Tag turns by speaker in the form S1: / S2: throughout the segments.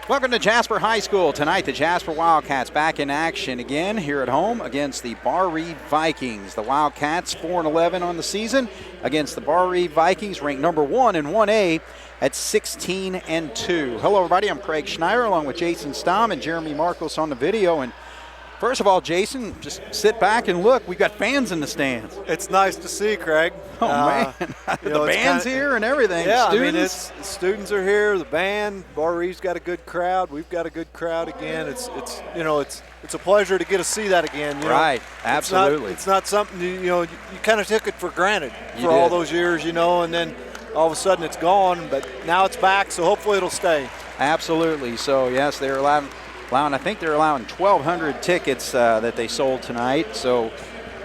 S1: Welcome to Jasper High School. Tonight, the Jasper Wildcats back in action again here at home against the Barr Reeve Vikings. The Wildcats 4-11 on the season against the Barr Reeve Vikings, ranked number 1 in 1A at 16-2. Hello, everybody. I'm Craig Schneider along with Jason Stamm and Jeremy Marcos on the video. And first of all, Jason, just sit back and look. We've got fans in the stands.
S2: It's nice to see, Craig.
S1: Oh, man. The band's here and everything.
S2: Yeah,
S1: students.
S2: I mean, students are here, the band. Barr Reeve's got a good crowd. We've got a good crowd again. It's a pleasure to get to see that again.
S1: Right, absolutely.
S2: It's not something, you kind of took it for granted for all those years, and then all of a sudden it's gone. But now it's back, so hopefully it'll stay.
S1: Absolutely. So, yes, they're allowing, I think they're allowing 1,200 tickets that they sold tonight. So,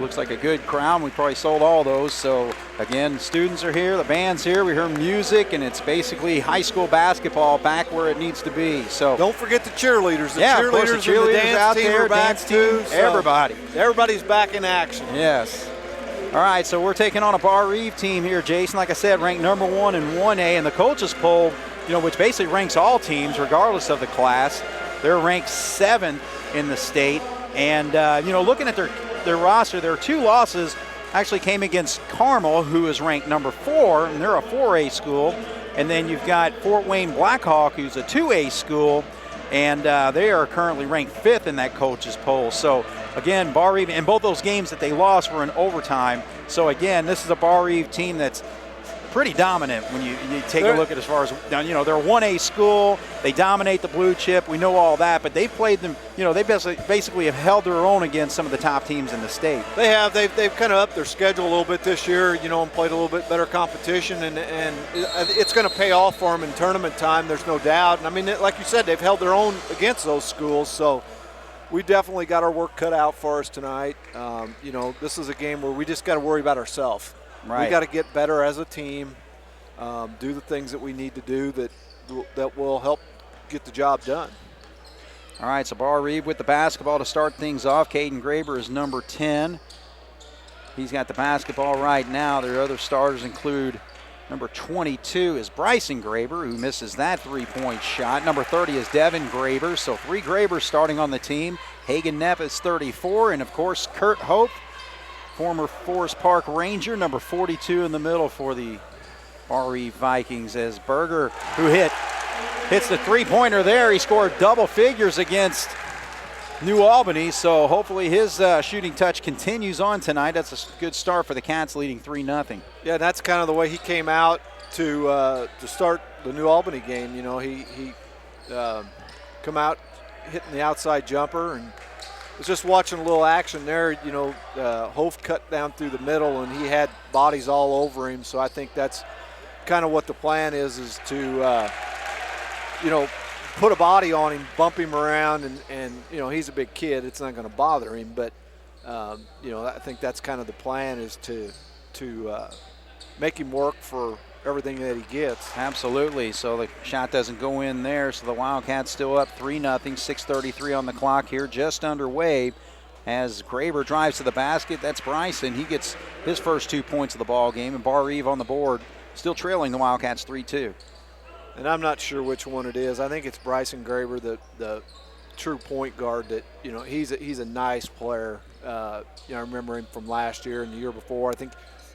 S1: looks like a good crowd. We probably sold all those. So, again, students are here, the band's here. We hear music, and it's basically high school basketball back where it needs to be. So
S2: don't forget the cheerleaders.
S1: Of course, the cheerleaders
S2: and the dance
S1: out
S2: team
S1: there,
S2: are back
S1: dance team,
S2: too. So everybody's back in action.
S1: Yes. All right, so we're taking on a Barr Reeve team here, Jason. Like I said, ranked number 1 in 1A, and the coaches poll, which basically ranks all teams regardless of the class. They're ranked 7th in the state, and looking at their roster, their 2 losses actually came against Carmel, who is ranked number 4, and they're a 4A school. And then you've got Fort Wayne Blackhawk, who's a 2A school, and they are currently ranked 5th in that coaches poll. So again, Barr Reeve, and both those games that they lost were in overtime. So again, this is a Barr Reeve team that's pretty dominant when you take a look at as far as, they're a 1A school. They dominate the blue chip. We know all that, but they've played them, they basically have held their own against some of the top teams in the state.
S2: They have. They've kind of upped their schedule a little bit this year, and played a little bit better competition, and it's going to pay off for them in tournament time, there's no doubt. And I mean, like you said, they've held their own against those schools, so we definitely got our work cut out for us tonight. This is a game where we just got to worry about ourselves.
S1: Right.
S2: We got to get better as a team, do the things that we need to do that will help get the job done.
S1: All right, so Barr Reeve with the basketball to start things off. Caden Graber is number 10. He's got the basketball right now. Their other starters include number 22 is Bryson Graber, who misses that three-point shot. Number 30 is Devin Graber, so 3 Grabers starting on the team. Hagan Neff is 34, and of course Kurt Hope, former Forest Park Ranger, number 42 in the middle for the Barr Reeve Vikings, as Berger, who hits the three-pointer there. He scored double figures against New Albany, so hopefully his shooting touch continues on tonight. That's a good start for the Cats, leading 3-0.
S2: Yeah, that's kind of the way he came out to start the New Albany game. He come out hitting the outside jumper, and was just watching a little action there. Hof cut down through the middle, and he had bodies all over him. So I think that's kind of what the plan is to, put a body on him, bump him around, and he's a big kid. It's not going to bother him. But, I think that's kind of the plan, is to make him work for everything that he gets.
S1: Absolutely. So the shot doesn't go in there. So the Wildcats still up 3-0. 6:33 on the clock here, just underway. As Graber drives to the basket, that's Bryson. He gets his first 2 points of the ball game, and Barr Reeve on the board, still trailing the Wildcats 3-2.
S2: And I'm not sure which one it is. I think it's Bryson Graber, the true point guard. That he's a nice player. I remember him from last year and the year before.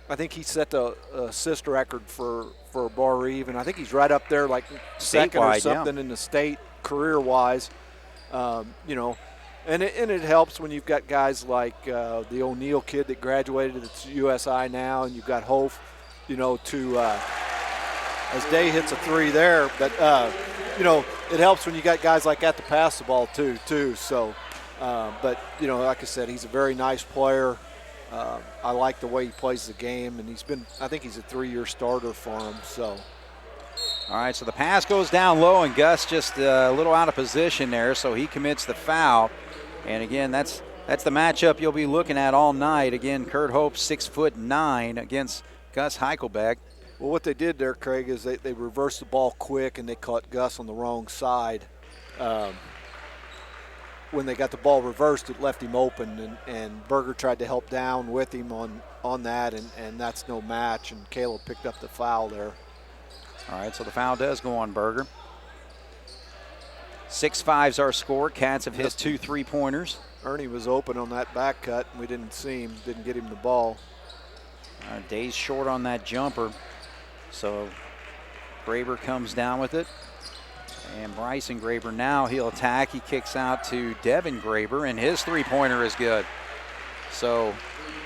S2: I think he set the assist record for Barr Reeve, and I think he's right up there, like second or something in the state career-wise. And it helps when you've got guys like the O'Neill kid that graduated at USI now, and you've got Hof, as Day hits a 3 there. But, it helps when you got guys like that to pass the ball too. So, like I said, he's a very nice player. I like the way he plays the game, and I think he's a 3-year starter for him. So,
S1: all right, so the pass goes down low, and Gus just a little out of position there, so he commits the foul. And again, that's the matchup you'll be looking at all night. Again, Kurt Hope, 6'9" against Gus Heichelbeck.
S2: Well, what they did there, Craig, is they reversed the ball quick, and they caught Gus on the wrong side. When they got the ball reversed, it left him open, and Berger tried to help down with him on that, and that's no match, and Caleb picked up the foul there.
S1: All right, so the foul does go on Berger. 6-5's our score. Cats have hit 2 3-pointers.
S2: Ernie was open on that back cut, and we didn't see him, didn't get him the ball.
S1: Day's short on that jumper, so Graber comes down with it. And Bryson Graber now, he'll attack. He kicks out to Devin Graber, and his 3-pointer is good. So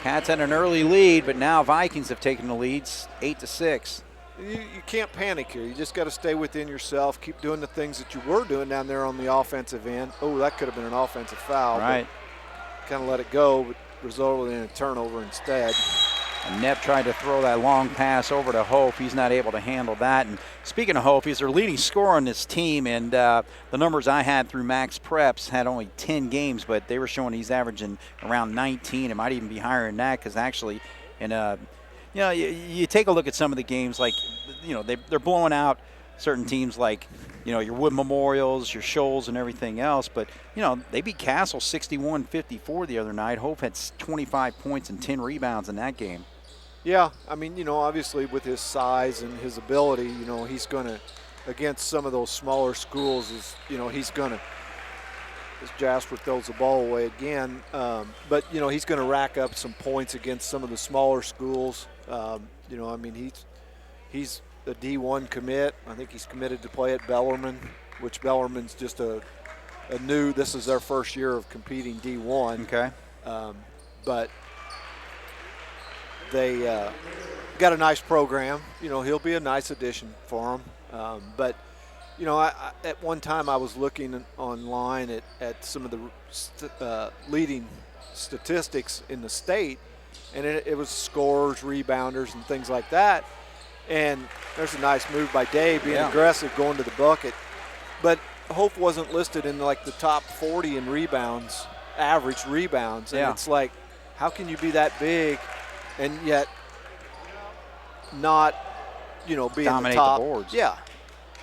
S1: Cats had an early lead, but now Vikings have taken the leads 8-6.
S2: You can't panic here. You just got to stay within yourself. Keep doing the things that you were doing down there on the offensive end. Oh, that could have been an offensive foul.
S1: Right.
S2: Kind of let it go, but resulted in a turnover instead.
S1: And Nepp tried to throw that long pass over to Hope. He's not able to handle that. And speaking of Hope, he's their leading scorer on this team. And the numbers I had through Max Preps had only 10 games, but they were showing he's averaging around 19. It might even be higher than that because actually, you take a look at some of the games, like, they're blowing out certain teams like, your Wood Memorials, your Shoals, and everything else. But, they beat Castle 61-54 the other night. Hope had 25 points and 10 rebounds in that game.
S2: Yeah, I mean, obviously with his size and his ability, he's going to, against some of those smaller schools, he's going to, as Jasper throws the ball away again, but, he's going to rack up some points against some of the smaller schools. He's a D1 commit. I think he's committed to play at Bellarmine, which Bellarmine's just this is their first year of competing D1.
S1: Okay.
S2: But they got a nice program. He'll be a nice addition for them. But, at one time I was looking online at some of the leading statistics in the state, and it was scorers, rebounders, and things like that. And there's a nice move by Dave, being aggressive, going to the bucket. But Hope wasn't listed in like the top 40 in rebounds, average rebounds. And it's like, how can you be that big and yet not, be
S1: dominate
S2: the top?
S1: The boards.
S2: Yeah.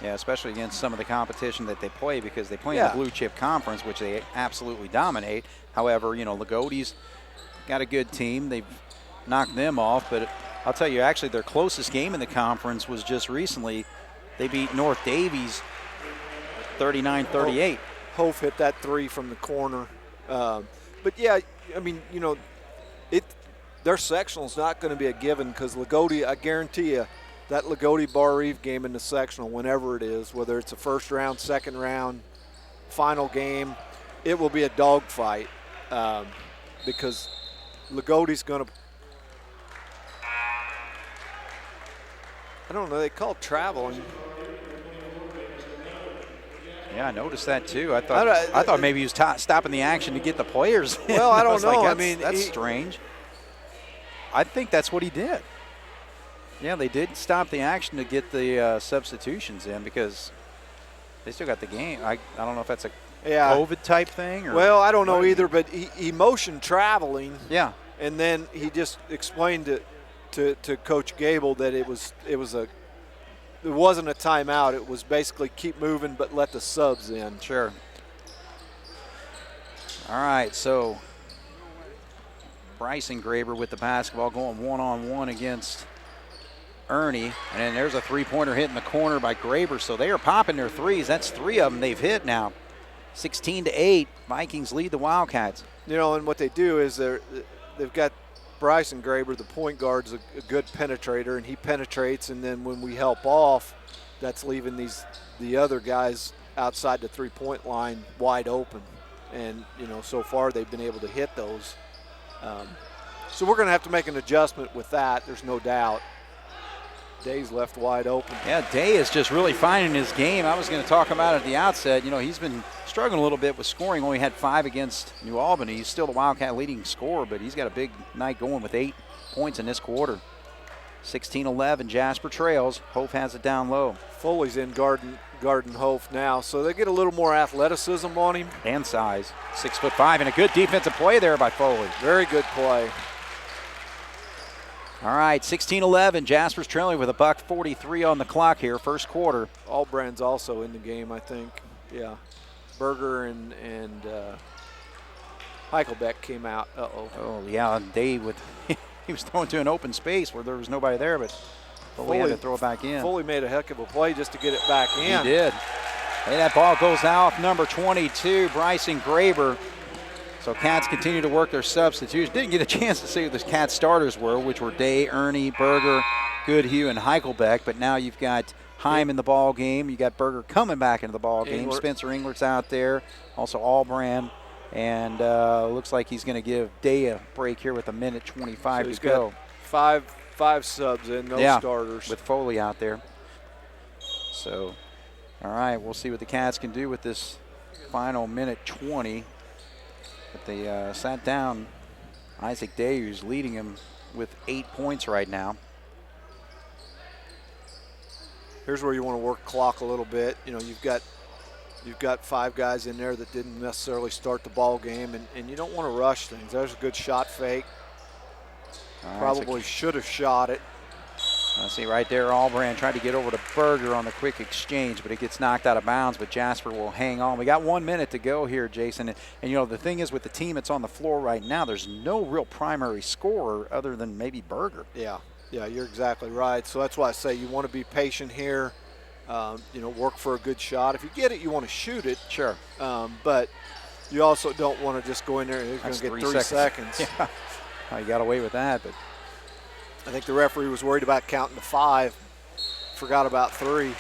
S1: Yeah, especially against some of the competition that they play, because they play in the blue chip conference, which they absolutely dominate. However, Lagode's got a good team. They've knocked them off, but I'll tell you, actually, their closest game in the conference was just recently. They beat North Davies 39-38.
S2: Hope hit that three from the corner. But, yeah, I mean, their sectional's not going to be a given, because Lagode, I guarantee you, that Lagode Barr Reeve game in the sectional, whenever it is, whether it's a first round, second round, final game, it will be a dogfight, because Lagode's going to, I don't know, they call it traveling.
S1: Yeah, I noticed that too. I thought maybe he was stopping the action to get the players in.
S2: Well, I don't know.
S1: Like, that's strange. I think that's what he did. Yeah, they did stop the action to get the substitutions in, because they still got the game. I don't know if that's a COVID type thing. Or
S2: well, I don't know either, but he motioned traveling.
S1: Yeah.
S2: And then he just explained it to Coach Gable that it wasn't a timeout. It was basically keep moving but let the subs in.
S1: Sure. All right, so Bryson Graber with the basketball, going one-on-one against Ernie. And then there's a three-pointer hit in the corner by Graber. So they are popping their threes. That's 3 of them they've hit now. 16-8, Vikings lead the Wildcats.
S2: And what they do is they've got Bryson Graber, the point guard's a good penetrator, and he penetrates, and then when we help off, that's leaving the other guys outside the three-point line wide open. And, so far they've been able to hit those. So we're going to have to make an adjustment with that, there's no doubt. Day's left wide open.
S1: Yeah, Day is just really finding his game. I was going to talk about it at the outset. He's been struggling a little bit with scoring. Only had 5 against New Albany. He's still the Wildcat leading scorer, but he's got a big night going with 8 points in this quarter. 16-11, Jasper trails. Hope has it down low.
S2: Foley's in guarding Hope now, so they get a little more athleticism on him.
S1: And size. 6'5", and a good defensive play there by Foley.
S2: Very good play.
S1: All right, 16-11. Jasper's trailing with $1:43 on the clock here, first quarter.
S2: Allbrand's also in the game, I think. Yeah. Berger and Heichelbeck came out.
S1: Oh, yeah, Dave he was throwing to an open space where there was nobody there, but Foley had to throw it back in.
S2: Foley made a heck of a play just to get it back in.
S1: He did. And that ball goes off number 22, Bryson Graber. So Cats continue to work their substitutes. Didn't get a chance to see who the Cats starters were, which were Day, Ernie, Berger, Goodhue, and Heichelbeck. But now you've got Heim in the ball game. You got Berger coming back into the ball game. Spencer Englert's out there. Also Albrand. And looks like he's going to give Day a break here with 1:25 to go.
S2: Five subs in, no starters.
S1: With Foley out there. So, all right, we'll see what the Cats can do with this final 1:20. But they sat down Isaac Day, who's leading him with 8 points right now.
S2: Here's where you want to work clock a little bit. You know, you've got 5 guys in there that didn't necessarily start the ball game, and you don't want to rush things. There's a good shot fake. Probably should have shot it.
S1: I see right there, Albrand tried to get over to Berger on the quick exchange, but it gets knocked out of bounds, but Jasper will hang on. We got 1 minute to go here, Jason. And you know, the thing is with the team that's on the floor right now, there's no real primary scorer other than maybe Berger.
S2: Yeah, you're exactly right. So that's why I say you want to be patient here. You know, work for a good shot. If you get it, you want to shoot it.
S1: Sure.
S2: But you also don't want to just go in there and he's going to get 3 seconds.
S1: Yeah. Well, you got away with that, but
S2: I think the referee was worried about counting to 5. Forgot about 3.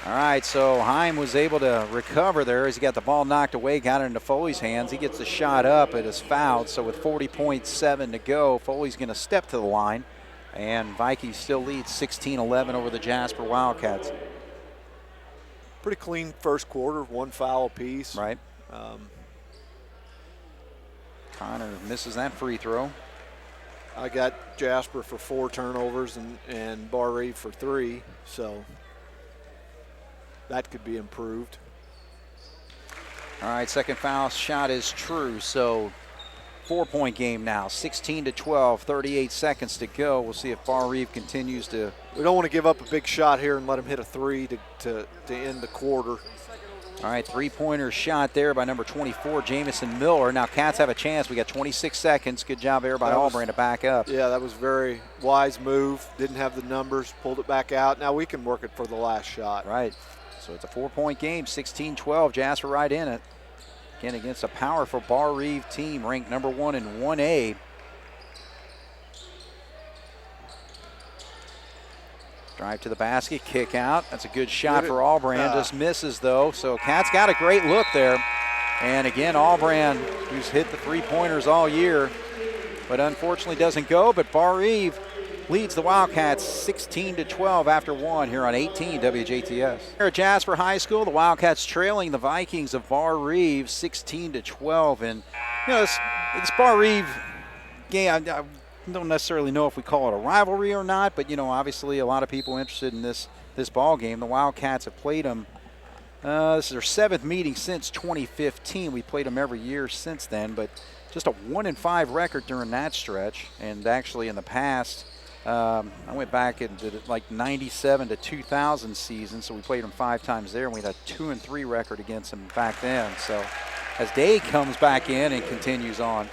S1: All right, so Heim was able to recover there as he got the ball knocked away, got it into Foley's hands. He gets the shot up. It is fouled. So with 40.7 to go, Foley's going to step to the line. And Vikings still lead 16-11 over the Jasper Wildcats.
S2: Pretty clean first quarter, 1 foul apiece.
S1: Right. Connor misses that free throw.
S2: I got Jasper for 4 turnovers and Barr Reeve for 3, so that could be improved.
S1: All right, second foul shot is true, so 4-point game now, 16-12, 38 seconds to go. We'll see if Barr Reeve continues to.
S2: We don't want to give up a big shot here and let him hit a 3 to end the quarter.
S1: All right, three-pointer shot there by number 24, Jamison Miller. Now Cats have a chance. We got 26 seconds. Good job there by Albrand to back up.
S2: Yeah, that was very wise move. Didn't have the numbers, pulled it back out. Now we can work it for the last shot.
S1: Right. So it's a 4-point game, 16-12. Jasper right in it. Again, against a powerful Barr Reeve team ranked number 1 in 1A. Drive to the basket, kick out. That's a good shot for Albrand. Just misses, though. So Cats got a great look there. And again, Albrand, who's hit the three-pointers all year, but unfortunately doesn't go. But Barr Reeve leads the Wildcats 16-12 after 1 here on 18 WJTS. Here at Jasper High School, the Wildcats trailing the Vikings of Barr Reeve 16-12. And, you know, this Barr Reeve game, I don't necessarily know if we call it a rivalry or not, but, you know, obviously a lot of people interested in this ball game. The Wildcats have played them. This is their 7th meeting since 2015. We played them every year since then, but just a 1-5 record during that stretch. And actually in the past, I went back into like 97 to 2000 season, so we played them 5 times there, and we had a 2-3 record against them back then. So as Day comes back in and continues on.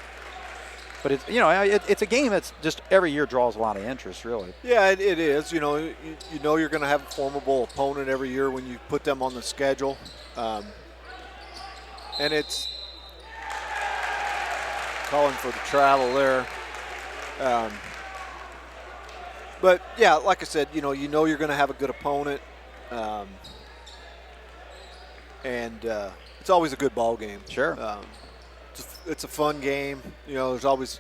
S1: But it's, you know, it's a game that's just every year draws a lot of interest, really.
S2: Yeah, it is. You know you're going to have a formidable opponent every year when you put them on the schedule, and it's calling for the travel there. But yeah, like I said, you know you're going to have a good opponent, and it's always a good ball game.
S1: Sure.
S2: It's a fun game. You know, there's always,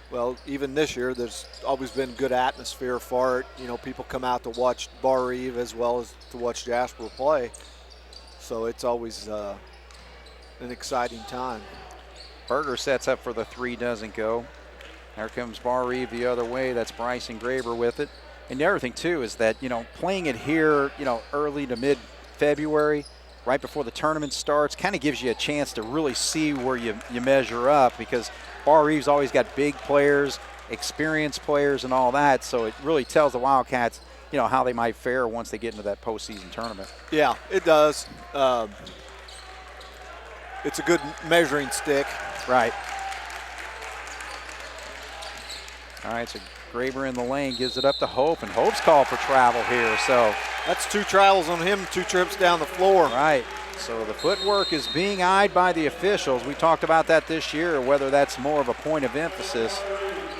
S2: well, even this year, there's always been good atmosphere for it. You know, people come out to watch Barr Reeve as well as to watch Jasper play. So it's always an exciting time.
S1: Berger sets up for the 3, doesn't go. There comes Barr Reeve the other way. That's Bryson Graber with it. And the other thing, too, is that, you know, playing it here, you know, early to mid-February, right before the tournament starts, kind of gives you a chance to really see where you measure up, because Barr Reeve's always got big players, experienced players, and all that. So it really tells the Wildcats, you know, how they might fare once they get into that postseason tournament.
S2: Yeah, it does. It's a good measuring stick.
S1: Right. All right, so Graber in the lane gives it up to Hope, and Hope's called for travel here. So
S2: that's 2 travels on him, 2 trips down the floor.
S1: Right. So the footwork is being eyed by the officials. We talked about that this year, or whether that's more of a point of emphasis.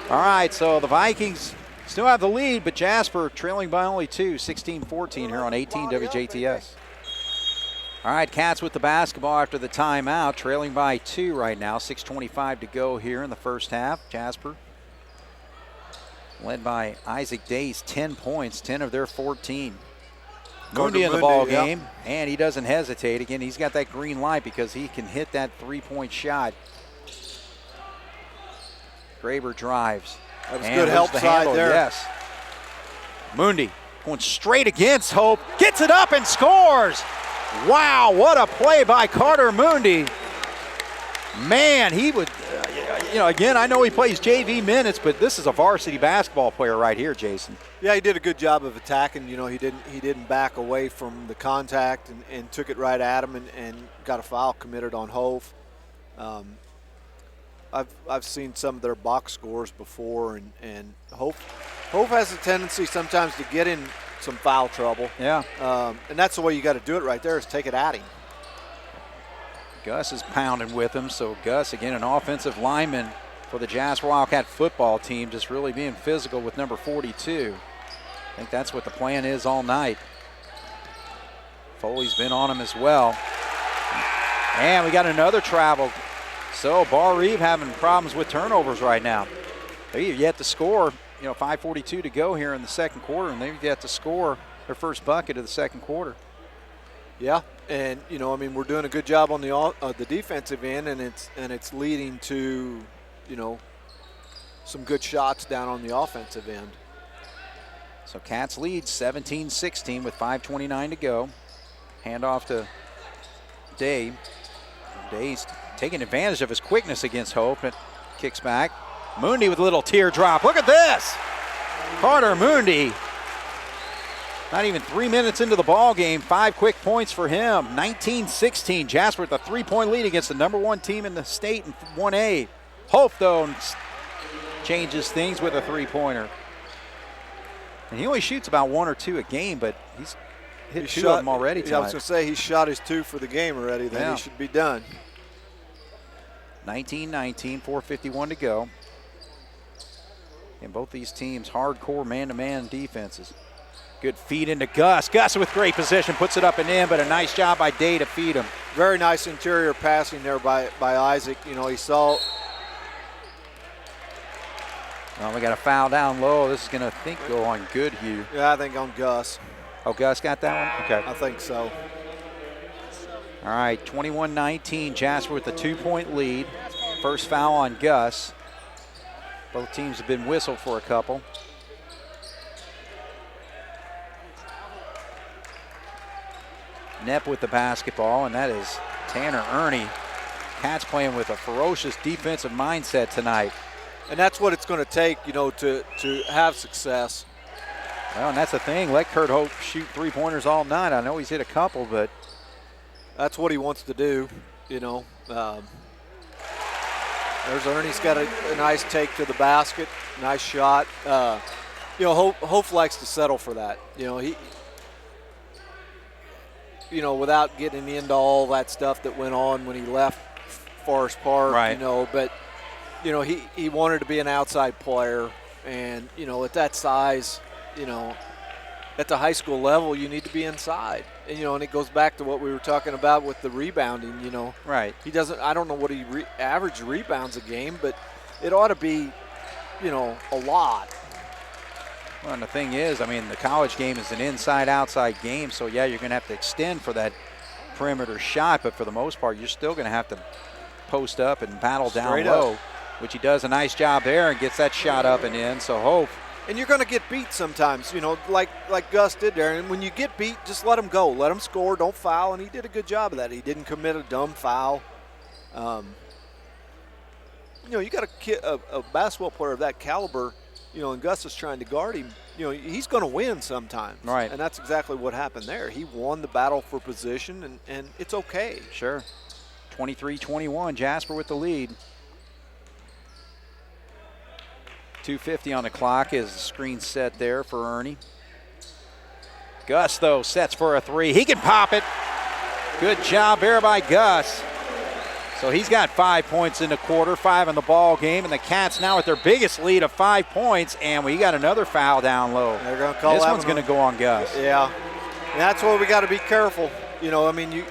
S1: All right, so the Vikings still have the lead, but Jasper trailing by only 2, 16-14 here on 18 WJTS. All right, Cats with the basketball after the timeout, trailing by 2 right now, 6:25 to go here in the first half. Jasper led by Isaac Days, 10 points, 10 of their 14. Mooney in the ball game, and he doesn't hesitate. Again, he's got that green light because he can hit that three-point shot. Graber drives.
S2: That was good help side there.
S1: Yes. Mooney going straight against Hope, gets it up and scores. Wow, what a play by Carter Mooney. Man, he would, again, I know he plays JV minutes, but this is a varsity basketball player right here, Jason.
S2: Yeah, he did a good job of attacking. He didn't back away from the contact and took it right at him and got a foul committed on Hove. I've seen some of their box scores before, and Hove has a tendency sometimes to get in some foul trouble.
S1: Yeah.
S2: And that's the way you got to do it right there, is take it at him.
S1: Gus is pounding with him, so Gus, again, an offensive lineman for the Jasper Wildcat football team, just really being physical with number 42. I think that's what the plan is all night. Foley's been on him as well. And we got another travel. So Barr Reeve having problems with turnovers right now. They've yet to score, 5:42 to go here in the second quarter, and they've yet to score their first bucket of the second quarter.
S2: Yeah, and we're doing a good job on the defensive end, and it's leading to, some good shots down on the offensive end.
S1: So Cats lead 17-16 with 5:29 to go. Handoff to Day. Day's taking advantage of his quickness against Hope. It kicks back. Mooney with a little teardrop. Look at this. Carter Mooney. Not even 3 minutes into the ball game, 5 quick points for him. 19-16. Jasper with a 3-point lead against the number 1 team in the state in 1A. Hope, though, changes things with a 3-pointer. And he only shoots about 1 or 2 a game, but he's hit 2 of them already tonight.
S2: I was going to say, he shot his 2 for the game already. Then he should be done.
S1: 19-19, 4:51 to go. And both these teams hardcore man-to-man defenses. Good feed into Gus. Gus with great position, puts it up and in, but a nice job by Day to feed him.
S2: Very nice interior passing there by Isaac. He saw.
S1: Well, we got a foul down low. This is going to, go on Goodhue.
S2: Yeah, I think on Gus.
S1: Oh, Gus got that one? Okay.
S2: I think so.
S1: All right, 21-19, Jasper with a 2-point lead. First foul on Gus. Both teams have been whistled for a couple. Knepp with the basketball, and that is Tanner Ernie. Cats playing with a ferocious defensive mindset tonight.
S2: And that's what it's going to take, to have success.
S1: Well, and that's the thing. Let Kurt Hope shoot 3-pointers all night. I know he's hit a couple, but
S2: that's what he wants to do, There's Ernie's got a nice take to the basket, nice shot. Hope likes to settle for that. Without getting into all that stuff that went on when he left Forest Park,
S1: right.
S2: But, he wanted to be an outside player. And, at that size, at the high school level, you need to be inside. And it goes back to what we were talking about with the rebounding,
S1: Right.
S2: He doesn't, I don't know what he average rebounds a game, but it ought to be, a lot.
S1: Well, and the thing is, the college game is an inside-outside game, so, yeah, you're going to have to extend for that perimeter shot, but for the most part, you're still going to have to post up and battle down low, which he does a nice job there and gets that shot up and in, so Hope.
S2: And you're going to get beat sometimes, like Gus did there. And when you get beat, just let him go. Let him score. Don't foul. And he did a good job of that. He didn't commit a dumb foul. You got a basketball player of that caliber, and Gus is trying to guard him. He's going to win sometimes.
S1: Right.
S2: And that's exactly what happened there. He won the battle for position, and it's okay.
S1: Sure. 23-21, Jasper with the lead. 2:50 on the clock is the screen set there for Ernie. Gus, though, sets for a 3. He can pop it. Good job there by Gus. So he's got 5 points in the quarter, 5 in the ball game, and the Cats now with their biggest lead of 5 points, and we got another foul down low.
S2: They're going to call
S1: this
S2: that
S1: one's going to go on Gus.
S2: Yeah, and that's where we got to be careful. You know, I mean,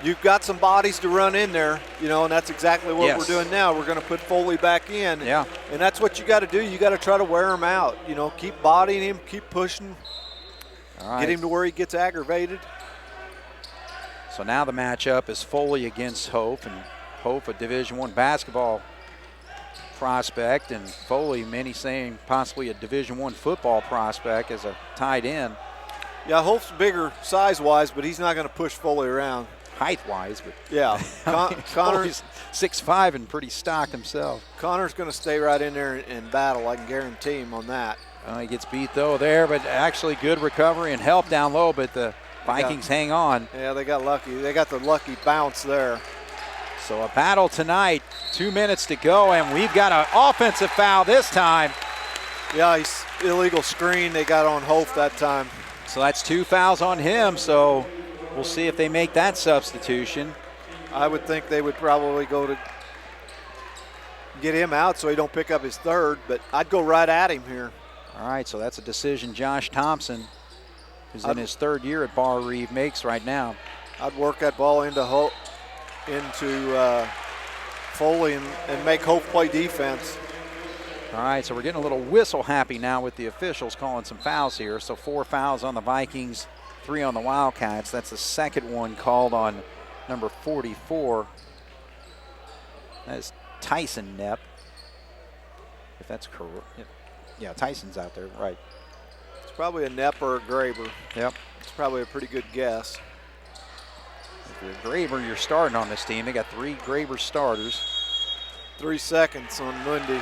S2: you've got some bodies to run in there, you know, and that's exactly what we're doing now. We're going to put Foley back in.
S1: Yeah.
S2: And that's what you got to do. You got to try to wear him out. You know, keep bodying him, keep pushing, get him to where he gets aggravated.
S1: So now the matchup is Foley against Hope, and Hope, a Division I basketball prospect, and Foley, many saying possibly a Division I football prospect as a tight end.
S2: Yeah, Hope's bigger size-wise, but he's not going to push Foley around.
S1: Height-wise, but
S2: yeah,
S1: Connor's 6'5" and pretty stocked himself.
S2: Connor's going to stay right in there and battle. I can guarantee him on that.
S1: He gets beat though there, but actually good recovery and help down low. But the Vikings hang on.
S2: Yeah, they got lucky. They got the lucky bounce there.
S1: So a battle tonight. 2 minutes to go, and we've got an offensive foul this time.
S2: Yeah, he's illegal screen they got on Hope that time.
S1: So that's 2 fouls on him. So we'll see if they make that substitution.
S2: I would think they would probably go to get him out so he don't pick up his third, but I'd go right at him here.
S1: All right, so that's a decision Josh Thompson, who's in his third year at Barr Reeve, makes right now.
S2: I'd work that ball into Foley and make Hope play defense.
S1: All right, so we're getting a little whistle happy now with the officials calling some fouls here. So 4 fouls on the Vikings, 3 on the Wildcats. That's the second one called on number 44. That is Tyson Knepp, if that's correct. Yeah, Tyson's out there, right.
S2: It's probably a Knepp or a Graber.
S1: Yep.
S2: It's probably a pretty good guess.
S1: If you're Graber, you're starting on this team. They got 3 Graber starters.
S2: 3 seconds on Mundy.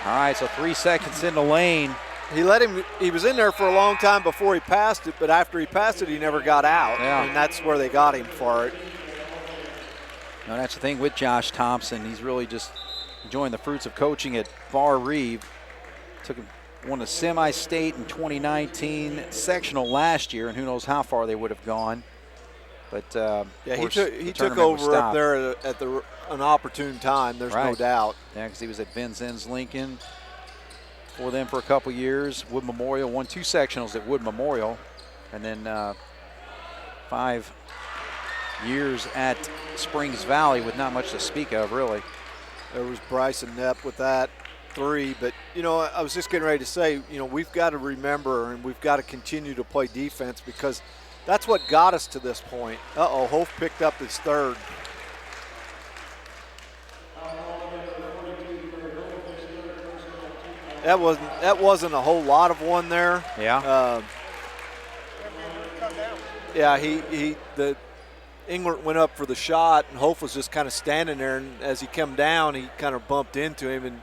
S1: All right, so 3 seconds in the lane.
S2: He was in there for a long time before he passed it, but after he passed it, he never got out.
S1: Yeah.
S2: And that's where they got him for it.
S1: Now that's the thing with Josh Thompson. He's really just enjoying the fruits of coaching at Barr Reeve. Won a semi-state in 2019, sectional last year, and who knows how far they would have gone. But
S2: yeah, he took over up there at an opportune time. There's no doubt.
S1: Yeah, because he was at Vincennes Lincoln for them for a couple years. Wood Memorial won 2 sectionals at Wood Memorial, and then 5 years at Springs Valley with not much to speak of, really.
S2: There was Bryson Knepp with that 3, but you know, I was just getting ready to say, you know, we've got to remember and we've got to continue to play defense because that's what got us to this point. Hope picked up his third. That wasn't a whole lot of one there.
S1: Yeah.
S2: Yeah, the Englert went up for the shot, and Hope was just kind of standing there. And as he came down, he kind of bumped into him, and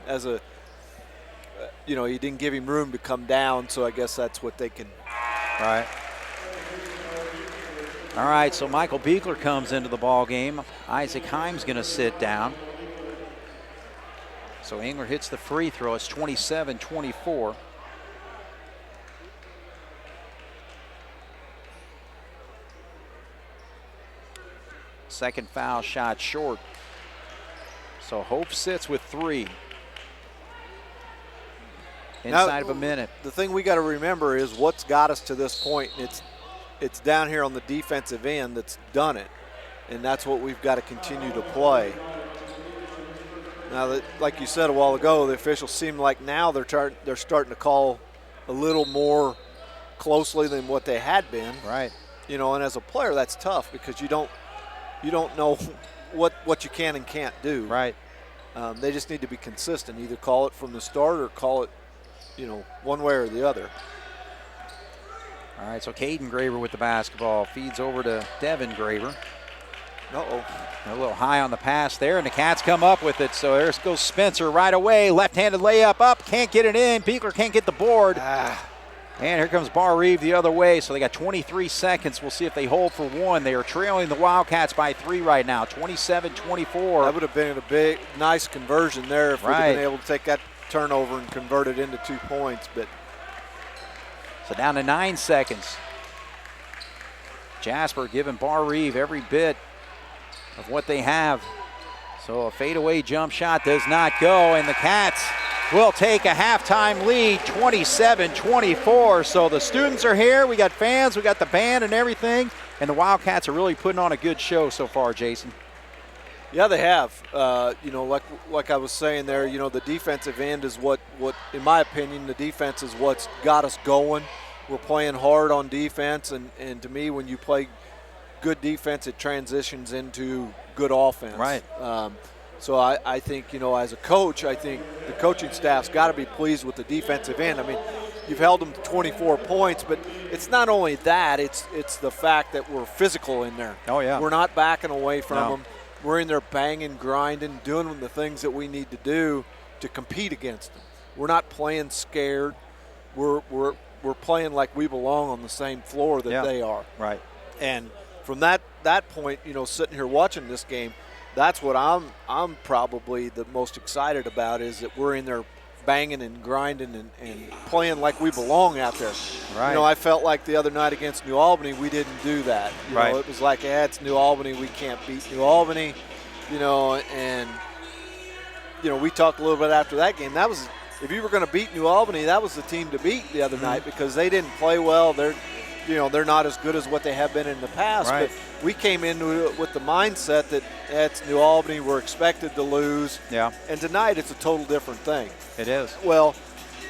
S2: he didn't give him room to come down. So I guess that's what they can.
S1: Right. All right. So Michael Beekler comes into the ball game. Isaac Himes going to sit down. So Englert hits the free throw. It's 27-24. Second foul shot short. So Hope sits with 3 inside of a minute.
S2: The thing we got to remember is what's got us to this point. It's down here on the defensive end that's done it, and that's what we've got to continue to play. Now, like you said a while ago, the officials seem like now they're starting to call a little more closely than what they had been.
S1: Right.
S2: You know, and as a player, that's tough because you don't know what you can and can't do.
S1: Right.
S2: They just need to be consistent. Either call it from the start or call it, one way or the other.
S1: All right, so Caden Graber with the basketball. Feeds over to Devin Graber.
S2: Uh-oh.
S1: A little high on the pass there, and the Cats come up with it. So there goes Spencer right away. Left-handed layup up. Can't get it in. Beekler can't get the board. And here comes Barr Reeve the other way. So they got 23 seconds. We'll see if they hold for 1. They are trailing the Wildcats by 3 right now, 27-24.
S2: That would have been a big, nice conversion there if we'd have been able to take that turnover and convert it into 2 points. But
S1: so down to 9 seconds. Jasper giving Barr Reeve every bit of what they have. So a fadeaway jump shot does not go, and the Cats will take a halftime lead, 27-24. So the students are here. We got fans, we got the band and everything, and the Wildcats are really putting on a good show so far, Jason.
S2: Yeah, they have. Like I was saying there, the defensive end is what, in my opinion, the defense is what's got us going. We're playing hard on defense, and to me, when you play good defense, it transitions into good offense.
S1: Right.
S2: So I think, as a coach, I think the coaching staff's got to be pleased with the defensive end. I mean, you've held them to 24 points, but it's not only that, it's the fact that we're physical in there.
S1: Oh, yeah.
S2: We're not backing away from
S1: No.
S2: them. We're in there banging, grinding, doing the things that we need to do to compete against them. We're not playing scared. We're playing like we belong on the same floor that they are.
S1: Right.
S2: And from that point, sitting here watching this game, that's what I'm probably the most excited about, is that we're in there banging and grinding and playing like we belong out there.
S1: Right.
S2: I felt like the other night against New Albany, we didn't do that.
S1: Right.
S2: It was like, it's New Albany, we can't beat New Albany, and we talked a little bit after that game. That was, if you were going to beat New Albany, that was the team to beat the other night, because they didn't play well. They're not as good as what they have been in the past.
S1: Right.
S2: But we came into it with the mindset that it's New Albany, we're expected to lose.
S1: Yeah.
S2: And tonight it's a total different thing.
S1: It is.
S2: Well,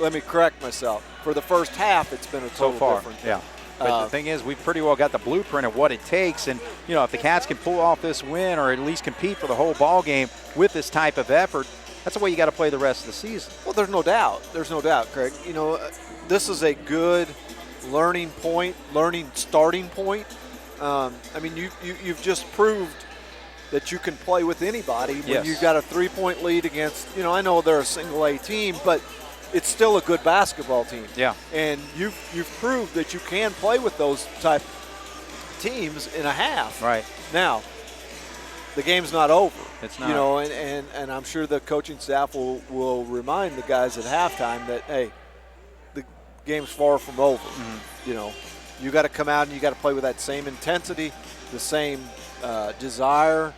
S2: let me correct myself. For the first half, it's been a total
S1: So far,
S2: different thing.
S1: yeah. But the thing is, we've pretty well got the blueprint of what it takes. And, if the Cats can pull off this win, or at least compete for the whole ball game with this type of effort, that's the way you got to play the rest of the season.
S2: Well, there's no doubt. There's no doubt, Craig. This is a good starting point. You've just proved that you can play with anybody when
S1: Yes.
S2: you've got a 3-point lead against, I know they're a single A team, but it's still a good basketball team.
S1: Yeah.
S2: And you've proved that you can play with those type teams in a half.
S1: Right.
S2: Now, the game's not over.
S1: It's not.
S2: And I'm sure the coaching staff will remind the guys at halftime that, hey, the game's far from over.
S1: Mm-hmm.
S2: You got to come out and you got to play with that same intensity, the same desire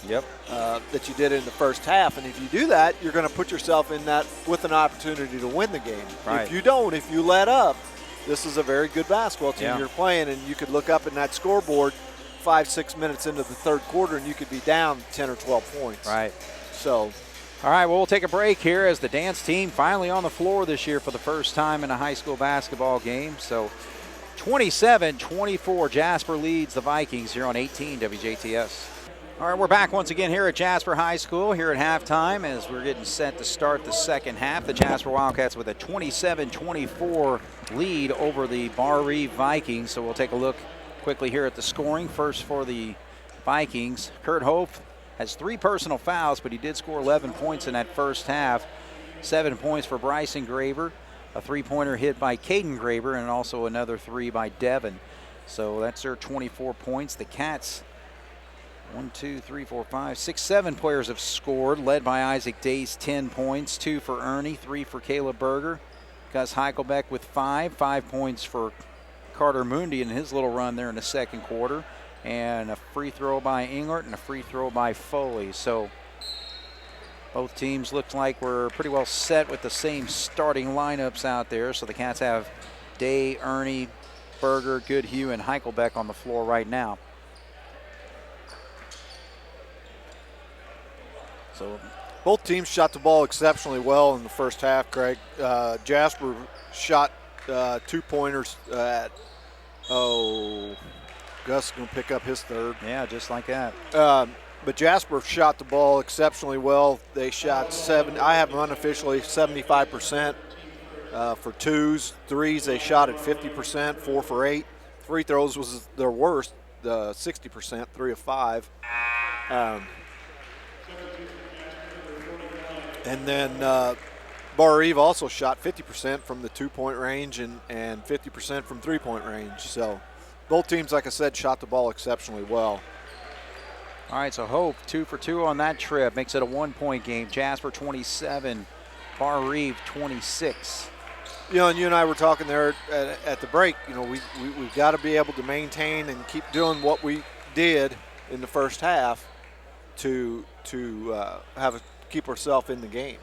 S2: that you did in the first half. And if you do that, you're going to put yourself in that with an opportunity to win the game.
S1: Right.
S2: If you don't, if you let up, this is a very good basketball team you're playing, and you could look up in that scoreboard 5-6 minutes into the third quarter and you could be down 10 or 12 points.
S1: Right.
S2: So,
S1: all right, well, we'll take a break here as the dance team finally on the floor this year for the first time in a high school basketball game. So 27-24, Jasper leads the Vikings here on 18 WJTS. All right, we're back once again here at Jasper High School here at halftime as we're getting set to start the second half. The Jasper Wildcats with a 27-24 lead over the Barr Reeve Vikings. So we'll take a look quickly here at the scoring. First for the Vikings, Kurt Hope has 3 personal fouls, but he did score 11 points in that first half. 7 points for Bryson Graver, a 3-pointer hit by Caden Graver, and also another 3 by Devin. So that's their 24 points. The Cats, 7 players have scored, led by Isaac Dace, 10 points, 2 for Ernie, 3 for Caleb Berger. Gus Heichelbeck with 5 points for Carter Mundy in his little run there in the second quarter, and a free throw by Englert and a free throw by Foley. So both teams look like we're pretty well set with the same starting lineups out there. So the Cats have Day, Ernie, Berger, Goodhue, and Heichelbeck on the floor right now. So
S2: both teams shot the ball exceptionally well in the first half, Craig. Jasper shot 2-pointers at, Gus is going to pick up his third.
S1: yeah, just like that.
S2: But Jasper shot the ball exceptionally well. They shot I have them unofficially 75% for twos. Threes, they shot at 50%, 4 for 8. Free throws was their worst, 60%, 3 of 5. And then Barr Reeve also shot 50% from the 2-point range and 50% from 3-point range. So both teams, like I said, shot the ball exceptionally well.
S1: All right, so Hope 2 for 2 on that trip, makes it a 1-point game. Jasper 27, Barr Reeve 26.
S2: You know, and you and I were talking there at the break. You know, we've got to be able to maintain and keep doing what we did in the first half to keep ourselves in the game.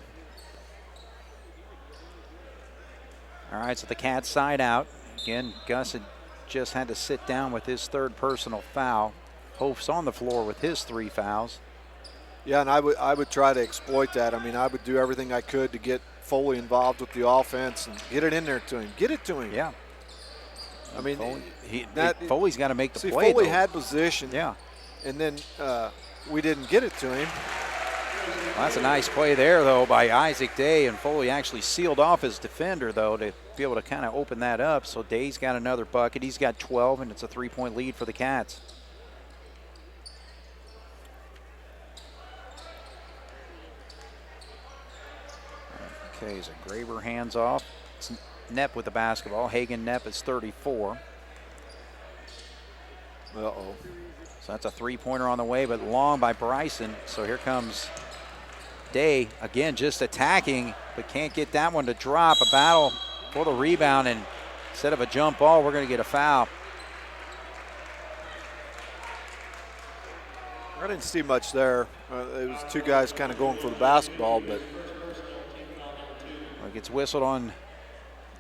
S1: All right, so the Cats side out. Again, Gus had just had to sit down with his third personal foul. Hof's on the floor with his 3 fouls.
S2: Yeah, and I would try to exploit that. I mean, I would do everything I could to get Foley involved with the offense and get it in there to him. Get it to him.
S1: Yeah.
S2: I mean,
S1: Foley's got to make the
S2: see,
S1: play.
S2: Foley
S1: though.
S2: had position.
S1: Yeah.
S2: And then we didn't get it to him.
S1: Well, that's a nice play there, though, by Isaac Day, and Foley actually sealed off his defender, though, to be able to kind of open that up. So Day's got another bucket. He's got 12, and it's a 3-point lead for the Cats. Okay, so Graber hands off. It's Knepp with the basketball. Hagen Knepp is 34.
S2: Uh-oh.
S1: So that's a 3-pointer on the way, but long by Bryson. So here comes Day, again, just attacking, but can't get that one to drop. A battle for the rebound, and instead of a jump ball, we're going to get a foul.
S2: I didn't see much there. It was 2 guys kind of going for the basketball, but
S1: it gets whistled on